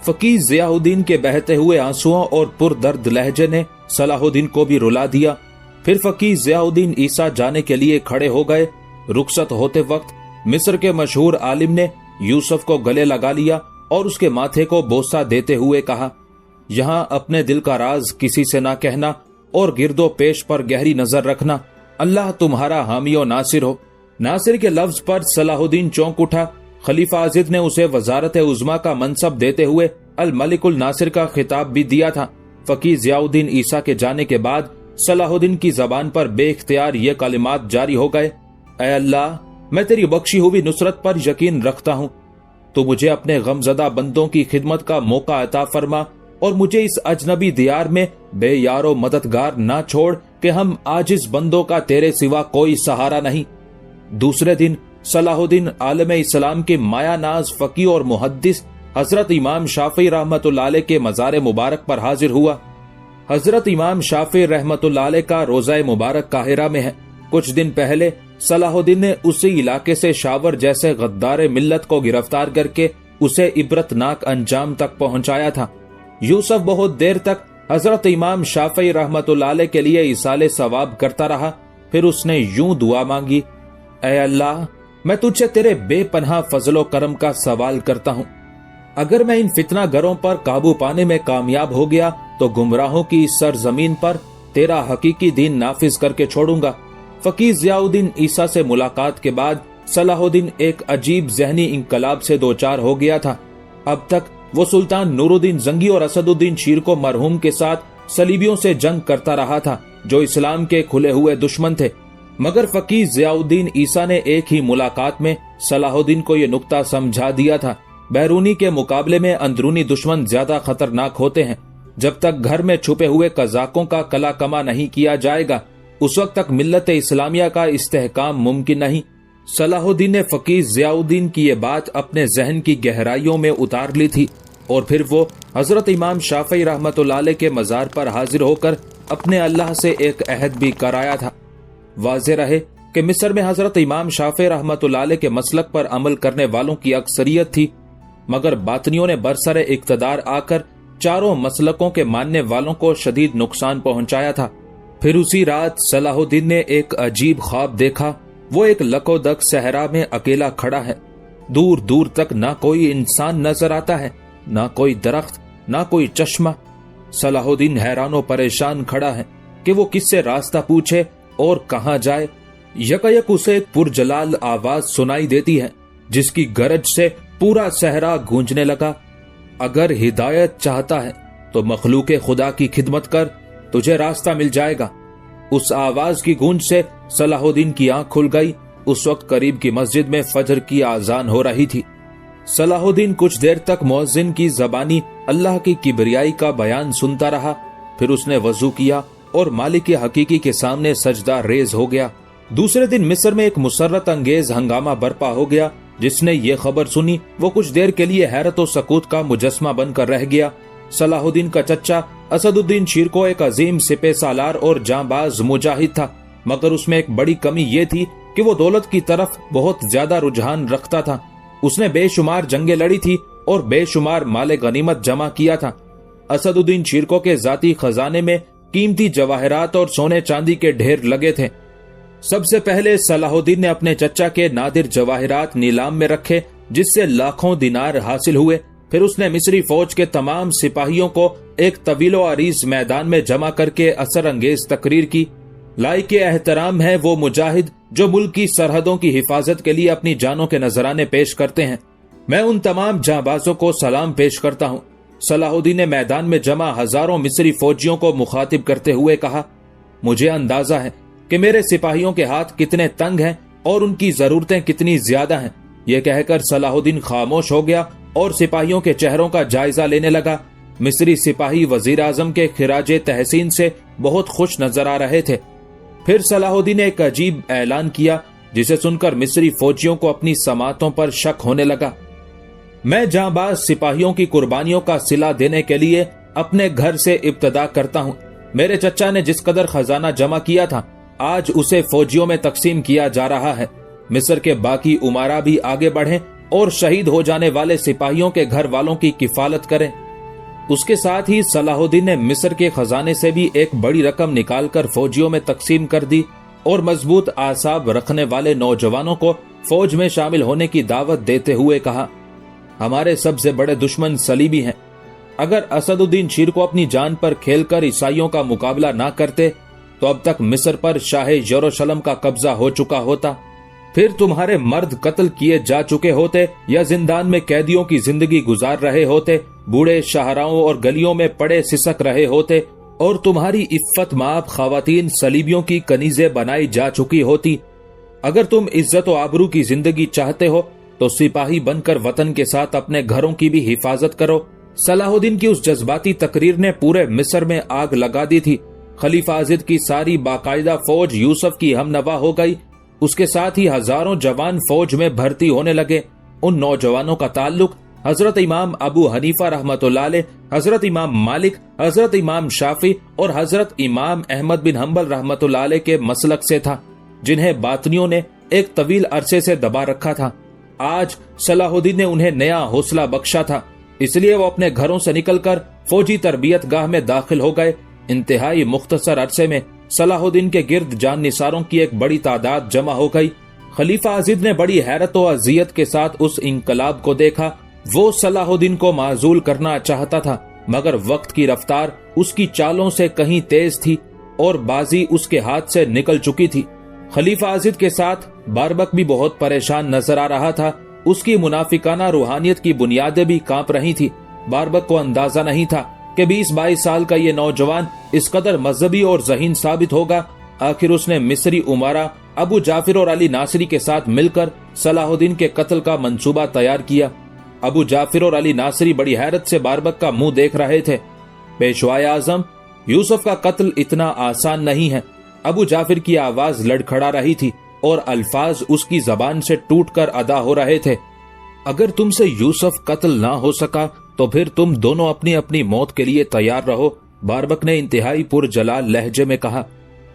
फकीह जियाउद्दीन के बहते हुए आंसुओं और पुरदर्द लहजे ने सलाहुद्दीन को भी रुला दिया। फिर फकीह जियाउद्दीन ईसा जाने के लिए खड़े हो गए। रुखसत होते वक्त मिस्र के मशहूर आलिम ने यूसुफ को गले लगा लिया और उसके माथे को बोसा देते हुए कहा, यहाँ अपने दिल का राज किसी से ना कहना और गिरदो पेश पर गहरी नजर रखना। अल्लाह तुम्हारा हामी और नासिर हो। नासिर के लफ्ज पर सलाहुद्दीन चौंक उठा। खलीफा आजिद ने उसे वजारत उज़्मा का मनसब देते हुए अल मलिकुल नासिर का खिताब भी दिया था। फकीह जियाउद्दीन ईसा के जाने के बाद सलाहुद्दीन की जबान पर बेख्तियार ये कलिमात जारी हो गए, ऐ अल्लाह, मैं तेरी बख्शी हुई नुसरत पर यकीन रखता हूँ। तो मुझे अपने गमजदा बंदों की खिदमत का मौका अता फरमा और मुझे इस अजनबी दियार में बेयारो मददगार ना छोड़ कि हम आजिज बंदों का तेरे सिवा कोई सहारा नहीं। दूसरे दिन सलाहुद्दीन आलम इस्लाम के माया नाज फकीह और मुहद्दिस हजरत इमाम शाफी रहमतुल्लाह अलैह के मज़ार मुबारक पर हाजिर हुआ। हजरत इमाम शाफी रहमतुल्लाह अलैह का रोज़ा मुबारक काहिरा में है। कुछ दिन पहले सलाहुद्दीन ने उसी इलाके से शावर जैसे गद्दार मिल्लत को गिरफ्तार करके उसे इबरतनाक अंजाम तक पहुंचाया था। यूसुफ बहुत देर तक हजरत इमाम शाफी रहमतुल्लाह अलैह के लिए इसाले सवाब करता रहा। फिर उसने यूं दुआ मांगी, ऐ अल्लाह, मैं तुझसे तेरे बेपनाह फजलो करम का सवाल करता हूँ। अगर मैं इन फितना गरों पर काबू पाने में कामयाब हो गया तो गुमराहों की इस सरजमीन पर तेरा हकीकी दीन नाफिज करके छोड़ूंगा। फकीह जियाउद्दीन ईसा से मुलाकात के बाद सलाहुद्दीन एक अजीब जहनी इंकलाब से दोचार हो गया था। अब तक वो सुल्तान नूरुद्दीन जंगी और असदुद्दीन शीर को मरहूम के साथ सलीबियों से जंग करता रहा था, जो इस्लाम के खुले हुए दुश्मन थे। मगर फकीह जियाउद्दीन ईसा ने एक ही मुलाकात में सलाहुद्दीन को ये नुक्ता समझा दिया था, बैरूनी के मुकाबले में अंदरूनी दुश्मन ज्यादा खतरनाक होते हैं। जब तक घर में छुपे हुए कजाकों का कला कमा नहीं किया जाएगा, उस वक्त तक मिल्लत इस्लामिया का इस्तेहकाम मुमकिन नहीं। सलाहुद्दीन ने फकीह ज़ियाउद्दीन की ये बात अपने जहन की गहराइयों में उतार ली थी और फिर वो हजरत इमाम शाफी रहमतुल्लाह अलैह के मज़ार पर हाजिर होकर अपने अल्लाह से एक अहद भी कराया था। वाज़ेह रहे कि मिस्र में हजरत इमाम शाफी रहमतुल्लाह अलैह के मसलक पर अमल करने वालों की अक्सरियत थी, मगर बातनियों ने बरसरे इक्तदार आकर चारों मसलकों के मानने वालों को शदीद नुकसान पहुंचाया था। फिर उसी रात सलाहुद्दीन ने एक अजीब ख्वाब देखा। वो एक लकोदक सहरा में अकेला खड़ा है। दूर दूर तक ना कोई इंसान नजर आता है, ना कोई दरख्त, ना कोई चश्मा। सलाहुद्दीन हैरानो परेशान खड़ा है कि वो किससे रास्ता पूछे और कहां जाए। यकायक उसे एक पुरजलाल आवाज सुनाई देती है जिसकी गरज से पूरा सहरा गूंजने लगा। अगर हिदायत चाहता है तो मखलूके खुदा की खिदमत कर, तुझे रास्ता मिल जाएगा। उस आवाज की गूंज से सलाहुद्दीन की आंख खुल गई। उस वक्त करीब की मस्जिद में फजर की आजान हो रही थी। सलाहुद्दीन कुछ देर तक मुअज्जिन की जबानी अल्लाह की किबरियाई का बयान सुनता रहा। फिर उसने वजू किया और मालिक हकीकी के सामने सजदा रेज हो गया। दूसरे दिन मिस्र में एक मुसर्रत अंगेज हंगामा बर्पा हो गया। जिसने ये खबर सुनी वो कुछ देर के लिए हैरत और सकूत का मुजस्मा बनकर रह गया। सलाहुद्दीन का चच्चा असदुद्दीन शिरको एक अजीम सिपह सालार और जांबाज मुजाहिद था, मगर उसमें एक बड़ी कमी ये थी कि वो दौलत की तरफ बहुत ज्यादा रुझान रखता था। उसने बेशुमार जंगें लड़ी थी और बेशुमार माले गनीमत जमा किया था। असदुद्दीन शिरको के जाती खजाने में कीमती जवाहरात और सोने चांदी के ढेर लगे थे। सबसे पहले सलाहुद्दीन ने अपने चच्चा के नादिर जवाहरात नीलाम में रखे, जिससे लाखों दिनार हासिल हुए। फिर उसने मिस्री फौज के तमाम सिपाहियों को एक तवीलो अरीज मैदान में जमा करके असर अंगेज तकरीर की। लाइके एहतराम है वो मुजाहिद जो मुल्क की सरहदों की हिफाजत के लिए अपनी जानों के नजराने पेश करते हैं। मैं उन तमाम जांबाजों को सलाम पेश करता हूँ। सलाहुद्दीन ने मैदान में जमा हजारों मिस्री फौजियों को मुखातिब करते हुए कहा, मुझे अंदाजा है कि मेरे सिपाहियों के हाथ कितने तंग हैं और उनकी जरूरतें कितनी ज्यादा हैं। यह कहकर सलाहुद्दीन खामोश हो गया और सिपाहियों के चेहरों का जायजा लेने लगा। मिस्री सिपाही वजीर आजम के खिराजे तहसीन से बहुत खुश नजर आ रहे थे। फिर सलाहुद्दीन ने एक अजीब ऐलान किया जिसे सुनकर मिस्री फौजियों को अपनी समातों पर शक होने लगा। मैं जांबाज सिपाहियों की कुर्बानियों का सिला देने के लिए अपने घर से इब्तदा करता हूँ। मेरे चच्चा ने जिस कदर खजाना जमा किया था आज उसे फौजियों में तकसीम किया जा रहा है। मिस्र के बाकी उमारा भी आगे बढ़ें और शहीद हो जाने वाले सिपाहियों के घर वालों की किफालत करें। उसके साथ ही सलाहुद्दीन ने मिस्र के खजाने से भी एक बड़ी रकम निकालकर फौजियों में तकसीम कर दी और मजबूत आसाब रखने वाले नौजवानों को फौज में शामिल होने की दावत देते हुए कहा, हमारे सबसे बड़े दुश्मन सलीबी हैं। अगर असदुद्दीन शिरको अपनी जान पर खेलकर ईसाइयों का मुकाबला ना करते तो अब तक मिस्र पर शाह यरूशलेम का कब्जा हो चुका होता। फिर तुम्हारे मर्द कत्ल किए जा चुके होते या जिंदान में कैदियों की जिंदगी गुजार रहे होते, बूढ़े शाहराओं और गलियों में पड़े सिसक रहे होते और तुम्हारी इफ्फत माप खवातीन सलीबियों की कनीजें बनाई जा चुकी होती। अगर तुम इज्जत और आबरू की जिंदगी चाहते हो तो सिपाही बनकर वतन के साथ अपने घरों की भी हिफाजत करो। सलाहुद्दीन की उस जज्बाती तकरीर ने पूरे मिस्र में आग लगा दी थी। खलीफा आजिद की सारी बाकायदा फौज यूसुफ की हमनवा हो गई। उसके साथ ही हजारों जवान फौज में भर्ती होने लगे। उन नौजवानों का ताल्लुक हजरत इमाम अबू हनीफा रहमतुल्लाह अलैह, हजरत इमाम मालिक, हजरत इमाम शाफी और हजरत इमाम अहमद बिन हंबल रहमतुल्लाह अलैह के मसलक से था, जिन्हें बातनियों ने एक तवील अरसे से दबा रखा था। आज सलाहुद्दीन ने उन्हें नया हौसला बख्शा था, इसलिए वो अपने घरों से निकलकर फौजी तरबियत गाह में दाखिल हो गए। इंतहाई मुख्तसर अरसे में सलाहुद्दीन के गिर्द जान निसारों की एक बड़ी तादाद जमा हो गई। खलीफा आजिद ने बड़ी हैरत और अजियत के साथ उस इंकलाब को देखा। वो सलाहुद्दीन को माजूल करना चाहता था, मगर वक्त की रफ्तार उसकी चालों से कहीं तेज थी और बाजी उसके हाथ से निकल चुकी थी। खलीफा आजिद के साथ बारबक भी बहुत परेशान नजर आ रहा था। उसकी मुनाफिकाना रूहानियत की बुनियादें भी कांप रही थी। बारबक को अंदाजा नहीं था कि 20-22 साल का ये नौजवान इस कदर मजहबी और ज़हीन साबित होगा। आखिर उसने मिस्री उमारा अबू जाफिर और अली नासरी के साथ मिलकर सलाहुद्दीन के कत्ल का मंसूबा तैयार किया। अबू जाफिर और अली नासरी बड़ी हैरत से बारबक का मुंह देख रहे थे। पेशवाए आजम, यूसुफ का कत्ल इतना आसान नहीं है। ابو جعفر کی آواز لڑکھڑا رہی تھی اور الفاظ اس کی زبان سے ٹوٹ کر ادا ہو رہے تھے۔ اگر تم سے یوسف قتل نہ ہو سکا تو پھر تم دونوں اپنی اپنی موت کے لیے تیار رہو، باربک نے انتہائی پرجلال لہجے میں کہا۔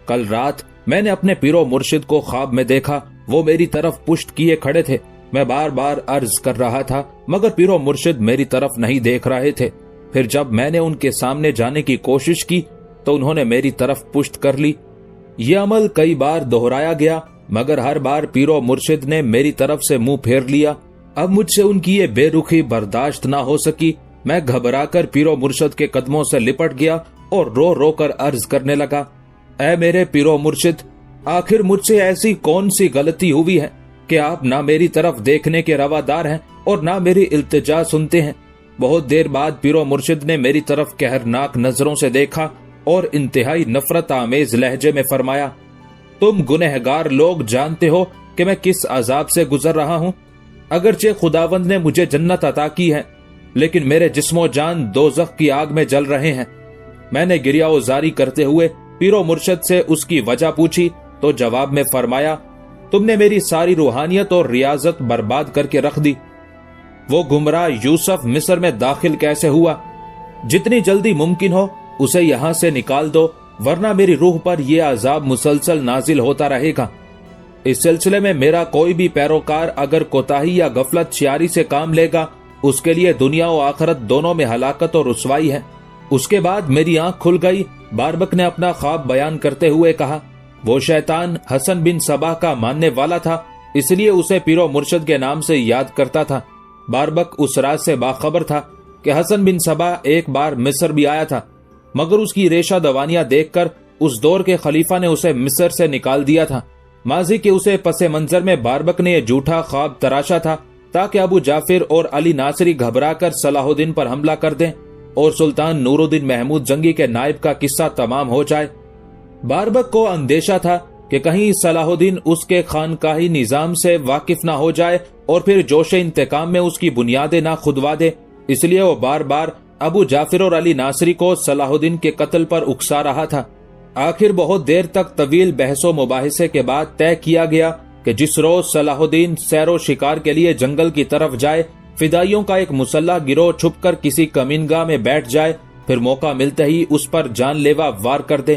کل رات میں نے اپنے پیر و مرشد کو خواب میں دیکھا، وہ میری طرف پشت کیے کھڑے تھے۔ میں بار بار عرض کر رہا تھا مگر پیر و مرشد میری طرف نہیں دیکھ رہے تھے۔ پھر جب میں نے ان کے سامنے جانے کی کوشش کی تو انہوں نے میری طرف پشت کر لی۔ یہ عمل کئی بار دہرایا گیا مگر ہر بار پیر و مرشد نے میری طرف سے منہ پھیر لیا۔ اب مجھ سے ان کی یہ بے رخی برداشت نہ ہو سکی۔ میں گھبرا کر پیر و مرشد کے قدموں سے لپٹ گیا اور رو رو کر عرض کرنے لگا، اے میرے پیر و مرشد، آخر مجھ سے ایسی کون سی غلطی ہوئی ہے کہ آپ نہ میری طرف دیکھنے کے روادار ہیں اور نہ میری التجا سنتے ہیں۔ بہت دیر بعد پیر و مرشد نے میری طرف قہرناک نظروں سے دیکھا اور انتہائی نفرت آمیز لہجے میں فرمایا، تم گنہگار لوگ جانتے ہو کہ میں کس عذاب سے گزر رہا ہوں۔ اگرچہ خداوند نے مجھے جنت عطا کی ہے لیکن میرے جسم و جان دوزخ کی آگ میں جل رہے ہیں۔ میں نے گریہ وزاری کرتے ہوئے پیر و مرشد سے اس کی وجہ پوچھی تو جواب میں فرمایا، تم نے میری ساری روحانیت اور ریاضت برباد کر کے رکھ دی۔ وہ گمراہ یوسف مصر میں داخل کیسے ہوا؟ جتنی جلدی ممکن ہو اسے یہاں سے نکال دو ورنہ میری روح پر یہ عذاب مسلسل نازل ہوتا رہے گا۔ اس سلسلے میں میرا کوئی بھی پیروکار اگر کوتاہی یا غفلت شیاری سے کام لے گا اس کے لیے دنیا و آخرت دونوں میں ہلاکت اور رسوائی ہے۔ اس کے بعد میری آنکھ کھل گئی۔ باربک نے اپنا خواب بیان کرتے ہوئے کہا، وہ شیطان حسن بن صبا کا ماننے والا تھا، اس لیے اسے پیر و مرشد کے نام سے یاد کرتا تھا۔ باربک اس راز سے باخبر تھا کہ حسن بن صبا ایک بار مصر بھی آیا تھا مگر اس کی ریشہ دوانیاں دیکھ کر اس دور کے خلیفہ نے اسے مصر سے نکال دیا تھا۔ ماضی کے اسے پس منظر میں باربک نے یہ جھوٹا خواب تراشا تھا تاکہ ابو جعفر اور علی ناصری گھبرا کر صلاح الدین پر حملہ کر دیں اور سلطان نور الدین محمود جنگی کے نائب کا قصہ تمام ہو جائے۔ باربک کو اندیشہ تھا کہ کہیں صلاح الدین اس کے خانقاہی نظام سے واقف نہ ہو جائے اور پھر جوش انتقام میں اس کی بنیادیں نہ کھدوا دے، اس لیے وہ بار بار ابو جعفر اور علی ناصری کو صلاح الدین کے قتل پر اکسا رہا تھا۔ آخر بہت دیر تک طویل بحث و مباحثے کے بعد طے کیا گیا کہ جس روز صلاح الدین سیر و شکار کے لیے جنگل کی طرف جائے، فدائیوں کا ایک مسلح گروہ چھپ کر کسی کمینگاہ میں بیٹھ جائے، پھر موقع ملتے ہی اس پر جان لیوا وار کر دے۔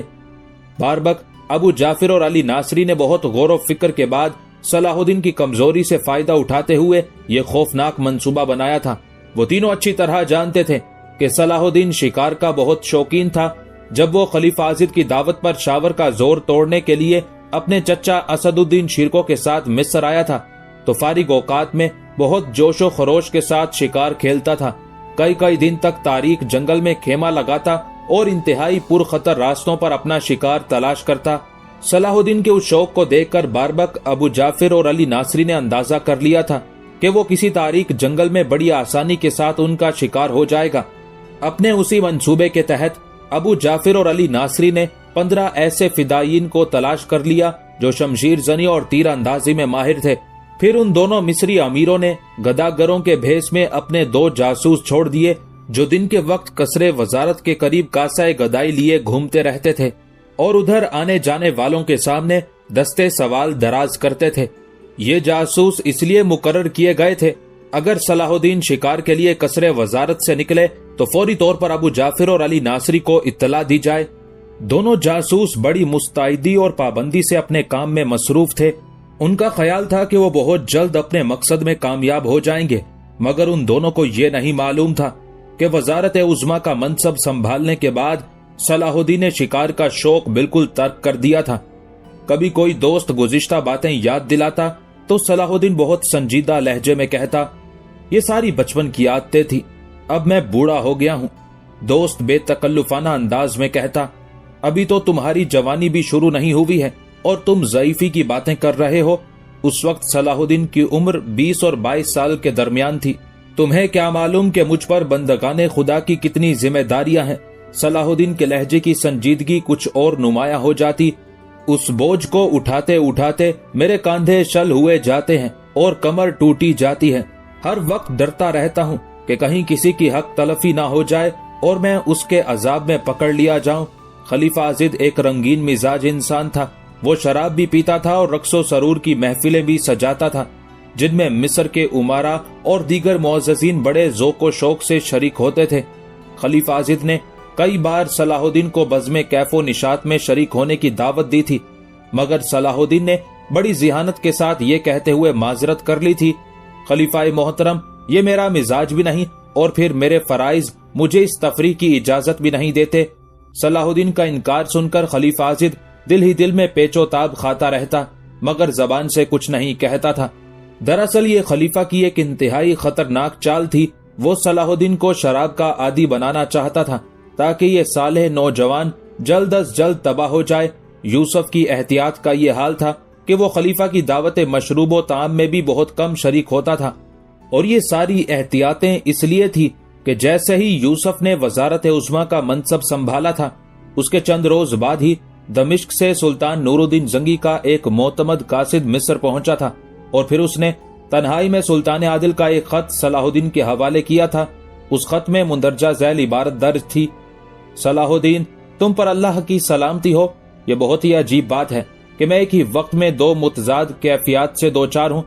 باربک، ابو جعفر اور علی ناصری نے بہت غور و فکر کے بعد صلاح الدین کی کمزوری سے فائدہ اٹھاتے ہوئے یہ خوفناک منصوبہ بنایا تھا۔ وہ تینوں اچھی طرح جانتے تھے کہ صلاح الدین شکار کا بہت شوقین تھا۔ جب وہ خلیفہ آزد کی دعوت پر شاور کا زور توڑنے کے لیے اپنے چچا اسد الدین شیرکو کے ساتھ مصر آیا تھا تو فارغ اوقات میں بہت جوش و خروش کے ساتھ شکار کھیلتا تھا۔ کئی دن تک تاریک جنگل میں خیمہ لگاتا اور انتہائی پرخطر راستوں پر اپنا شکار تلاش کرتا۔ صلاح الدین کے اس شوق کو دیکھ کر باربک، ابو جعفر اور علی ناصری نے اندازہ کر لیا تھا کہ وہ کسی تاریک جنگل میں بڑی آسانی کے ساتھ ان کا شکار ہو جائے گا۔ اپنے اسی منصوبے کے تحت ابو جعفر اور علی ناصری نے 15 ایسے فدائین کو تلاش کر لیا جو شمشیر زنی اور تیر اندازی میں ماہر تھے۔ پھر ان دونوں مصری امیروں نے گداگروں کے بھیس میں اپنے 2 جاسوس چھوڑ دیے جو دن کے وقت قصر وزارت کے قریب کاسہ گدائی لیے گھومتے رہتے تھے اور ادھر آنے جانے والوں کے سامنے دستے سوال دراز کرتے تھے۔ یہ جاسوس اس لیے مقرر کیے گئے تھے اگر صلاح الدین شکار کے لیے قصر وزارت سے نکلے تو فوری طور پر ابو جعفر اور علی ناصری کو اطلاع دی جائے۔ دونوں جاسوس بڑی مستعدی اور پابندی سے اپنے کام میں مصروف تھے۔ ان کا خیال تھا کہ وہ بہت جلد اپنے مقصد میں کامیاب ہو جائیں گے، مگر ان دونوں کو یہ نہیں معلوم تھا کہ وزارت عظمیٰ کا منصب سنبھالنے کے بعد صلاح الدین نے شکار کا شوق بالکل ترک کر دیا تھا۔ کبھی کوئی دوست گزشتہ باتیں یاد دلاتا تو صلاح الدین بہت سنجیدہ لہجے میں کہتا، یہ ساری بچپن کی عادتیں تھی، اب میں بوڑھا ہو گیا ہوں۔ دوست بے تکلفانہ انداز میں کہتا، ابھی تو تمہاری جوانی بھی شروع نہیں ہوئی ہے اور تم ضعیفی کی باتیں کر رہے ہو۔ اس وقت صلاح الدین کی عمر 20 اور 22 سال کے درمیان تھی۔ تمہیں کیا معلوم کہ مجھ پر بندگان خدا کی کتنی ذمہ داریاں ہیں۔ صلاح الدین کے لہجے کی سنجیدگی کچھ اور نمایاں ہو جاتی۔ اس بوجھ کو اٹھاتے اٹھاتے میرے کاندھے شل ہوئے جاتے ہیں اور کمر ٹوٹی جاتی ہے۔ ہر وقت ڈرتا رہتا ہوں کہ کہیں کسی کی حق تلفی نہ ہو جائے اور میں اس کے عذاب میں پکڑ لیا جاؤں۔ खलीफा आजिद एक रंगीन मिजाज इंसान था। वो शराब भी पीता था और रक्सो सरूर की महफिलें भी सजाता था, जिनमें मिस्र के उमारा और दीगर मुअज़्ज़ज़ीन बड़े ज़ौक़ व शौक से शरीक होते थे। खलीफा आजिद ने कई बार सलाहुद्दीन को बज़्म कैफ़ो निशात में शरीक होने की दावत दी थी, मगर सलाहुद्दीन ने बड़ी ज़िहानत के साथ ये कहते हुए माजरत कर ली थी, खलीफाए मोहतरम, ये मेरा मिजाज भी नहीं और फिर मेरे फराइज मुझे इस तफरीह की इजाजत भी नहीं देते। सलाहुद्दीन का इनकार सुनकर खलीफा आजिद दिल ही दिल में पेचोताब खाता रहता, मगर जबान से कुछ नहीं कहता था। दरअसल ये खलीफा की एक इंतहाई खतरनाक चाल थी। वो सलाहुद्दीन को शराब का आदी बनाना चाहता था ताकि ये सालेह नौजवान जल्द अज जल्द तबाह हो जाए। यूसुफ की एहतियात का ये हाल था कि वो खलीफा की दावत मशरूबो ताम में भी बहुत कम शरीक होता था, और ये सारी एहतियातें इसलिए थी कि जैसे ही यूसुफ ने वजारत उज़्मा का मनसब संभाला था, उसके चंद रोज बाद ही दमिश्क से सुल्तान नूरुद्दीन जंगी का एक मोतमद कासिद मिस्र पहुंचा था, और फिर उसने तन्हाई में सुल्तान आदिल का एक खत सलाहुद्दीन के हवाले किया था। उस खत में मुंदरजा झैल इबारत दर्ज थी, सलाहुद्दीन, तुम पर अल्लाह की सलामती हो। ये बहुत ही अजीब बात है कि मैं एक ही वक्त में दो मुतजाद कैफियत से दो चार हूँ।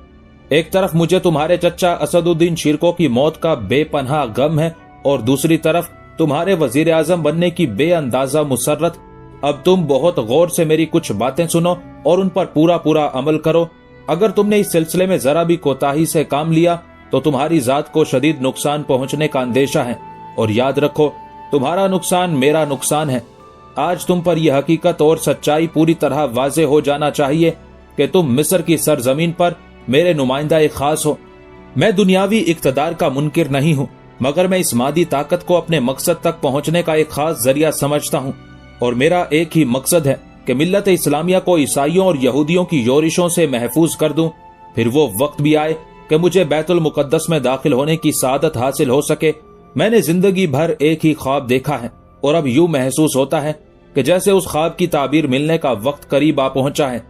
एक तरफ मुझे तुम्हारे चचा असदुद्दीन शिरको की मौत का बेपनाह गम है, और दूसरी तरफ तुम्हारे वजीर आजम बनने की बेअंदाजा मुसर्रत। अब तुम बहुत गौर से मेरी कुछ बातें सुनो और उन पर पूरा पूरा अमल करो। अगर तुमने इस सिलसिले में जरा भी कोताही से काम लिया तो तुम्हारी जात को शदीद नुकसान पहुंचने का अंदेशा है, और याद रखो, तुम्हारा नुकसान मेरा नुकसान है। आज तुम पर यह हकीकत और सच्चाई पूरी तरह वाज़े हो जाना चाहिए कि तुम मिस्र की सरजमीन पर मेरे नुमाइंदा एक खास हो। मैं दुनियावी इक्तदार का मुनकिर नहीं हूँ, मगर मैं इस मादी ताकत को अपने मकसद तक पहुँचने का एक खास जरिया समझता हूँ, और मेरा एक ही मकसद है कि मिल्लत इस्लामिया को ईसाइयों और यहूदियों की योरिशों से महफूज कर दूं। फिर वो वक्त भी आए कि मुझे बैतुल मुकद्दस में दाखिल होने की सादत हासिल हो सके। मैंने जिंदगी भर एक ही ख्वाब देखा है, और अब यूं महसूस होता है कि जैसे उस ख्वाब की ताबीर मिलने का वक्त करीब आ पहुंचा है।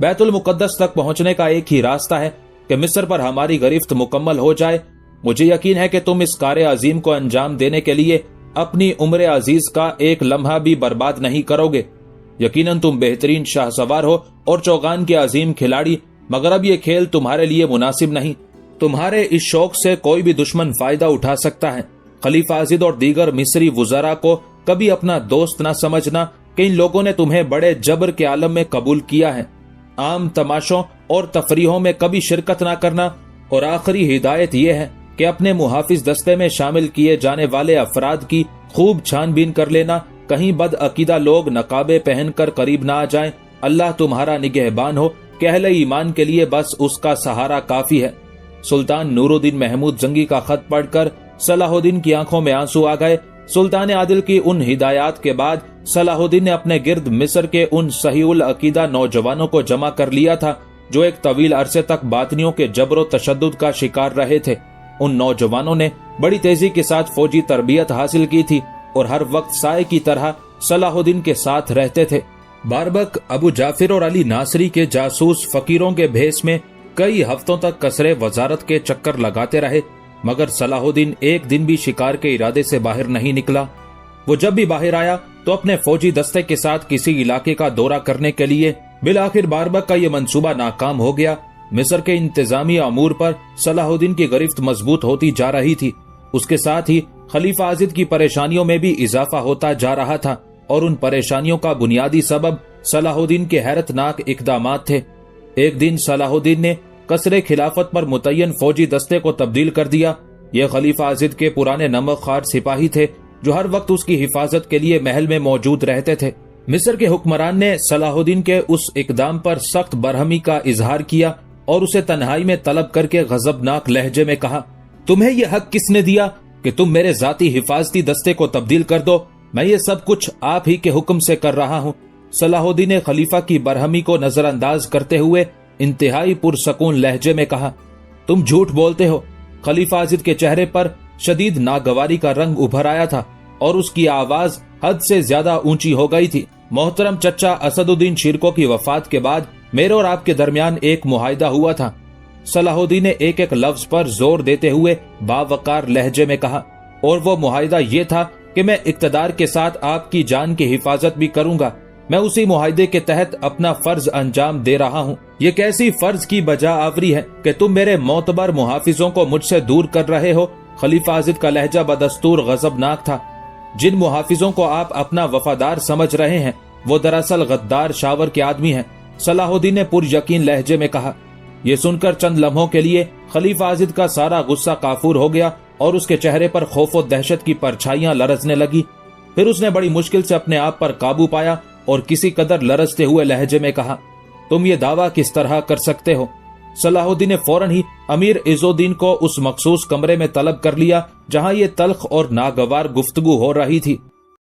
बैतुल मुकद्दस तक पहुंचने का एक ही रास्ता है कि मिस्र पर हमारी गिरफ्त मुकम्मल हो जाए। मुझे यकीन है कि तुम इस कार्य अजीम को अंजाम देने के लिए अपनी उम्र अजीज का एक लम्हा भी बर्बाद नहीं करोगे। यकीनन तुम बेहतरीन शाहसवार हो और चौगान के अजीम खिलाड़ी, मगर अब ये खेल तुम्हारे लिए मुनासिब नहीं। तुम्हारे इस शौक से कोई भी दुश्मन फायदा उठा सकता है। खलीफा आजिद और दीगर मिस्री वुज़रा को कभी अपना दोस्त न समझना कि इन लोगों ने तुम्हें बड़े जबर के आलम में कबूल किया है। आम तमाशों और तफरीहों में कभी शिरकत न करना, और आखिरी हिदायत यह है कि अपने मुहाफिज दस्ते में शामिल किए जाने वाले अफराद की खूब छानबीन कर लेना। कहीं बद अकीदा लोग नकाबे पहनकर करीब न आ जाएं। अल्लाह तुम्हारा निगहबान हो कि अहले ईमान के लिए बस उसका सहारा काफी है। सुल्तान नूरुद्दीन महमूद जंगी का खत पढ़कर सलाहुद्दीन की आंखों में आंसू आ गए। सुल्तान आदिल की उन हिदायत के बाद सलाहुद्दीन ने अपने गिर्द मिस्र के उन सहीउल अकीदा नौजवानों को जमा कर लिया था जो एक तवील अरसे तक बातनियों के जबरो तशद्दुद का शिकार रहे थे। उन नौजवानों ने बड़ी तेजी के साथ फौजी तरबियत हासिल की थी और हर वक्त साए की तरह सलाहुद्दीन के साथ रहते थे। बारबक, अबू जाफिर और अली नासरी के जासूस फकीरों के भेस में कई हफ्तों तक कसरे वजारत के चक्कर लगाते रहे, मगर सलाहुद्दीन एक दिन भी शिकार के इरादे से बाहर नहीं निकला। वो जब भी बाहर आया तो अपने फौजी दस्ते के साथ किसी इलाके का दौरा करने के लिए। बिलाखिर बारबक का ये मंसूबा नाकाम हो गया। मिस्र के इंतजामी अमूर पर सलाहुद्दीन की गिरफ्त मजबूत होती जा रही थी। उसके साथ ही खलीफा आजिद की परेशानियों में भी इजाफा होता जा रहा था, और उन परेशानियों का बुनियादी सबब सलाहुद्दीन के हैरतनाक इकदामात थे। एक दिन सलाहुद्दीन ने कसरे खिलाफत पर मुतय्यन फौजी दस्ते को तब्दील कर दिया। ये खलीफा आजिद के पुराने नमक खार सिपाही थे जो हर वक्त उसकी हिफाजत के लिए महल में मौजूद रहते थे। मिस्र के हुक्मरान ने सलाहुद्दीन के उस इकदाम पर सख्त बरहमी का इजहार किया और उसे तन्हाई में तलब करके गजबनाक लहजे में कहा, तुम्हें यह हक किसने दिया कि तुम मेरे जाती हिफाजती दस्ते को तब्दील कर दो? मैं ये सब कुछ आप ही के हुक्म से कर रहा हूँ। सलाहुद्दीन ने खलीफा की बरहमी को नजरअंदाज करते हुए इंतहाई पुरसकून लहजे में कहा, तुम झूठ बोलते हो। खलीफा आजिद के चेहरे पर शदीद नागवारी का रंग उभर आया था और उसकी आवाज हद से ज्यादा ऊंची हो गई थी। मोहतरम चचा असदुद्दीन शिरको की वफात के बाद मेरे और आपके दरमियान एक मुआहिदा हुआ था। सलाहुद्दीन ने एक एक लफ्ज पर जोर देते हुए बावकार लहजे में कहा, और वो मुआहिदा ये था کہ میں اقتدار کے ساتھ آپ کی جان کی حفاظت بھی کروں گا۔ میں اسی معاہدے کے تحت اپنا فرض انجام دے رہا ہوں۔ یہ کیسی فرض کی بجا آوری ہے کہ تم میرے معتبر محافظوں کو مجھ سے دور کر رہے ہو۔ خلیفہ عازد کا لہجہ بدستور غضبناک تھا۔ جن محافظوں کو آپ اپنا وفادار سمجھ رہے ہیں وہ دراصل غدار شاور کے آدمی ہیں، صلاح الدین نے پر یقین لہجے میں کہا۔ یہ سن کر چند لمحوں کے لیے خلیفہ عازد کا سارا غصہ کافور ہو گیا اور اس کے چہرے پر خوف و دہشت کی پرچھائیاں لرزنے لگی۔ پھر اس نے بڑی مشکل سے اپنے آپ پر قابو پایا اور کسی قدر لرزتے ہوئے لہجے میں کہا، تم یہ دعویٰ کس طرح کر سکتے ہو؟ صلاح الدین نے فوراً ہی امیر عز الدین کو اس مخصوص کمرے میں طلب کر لیا جہاں یہ تلخ اور ناگوار گفتگو ہو رہی تھی۔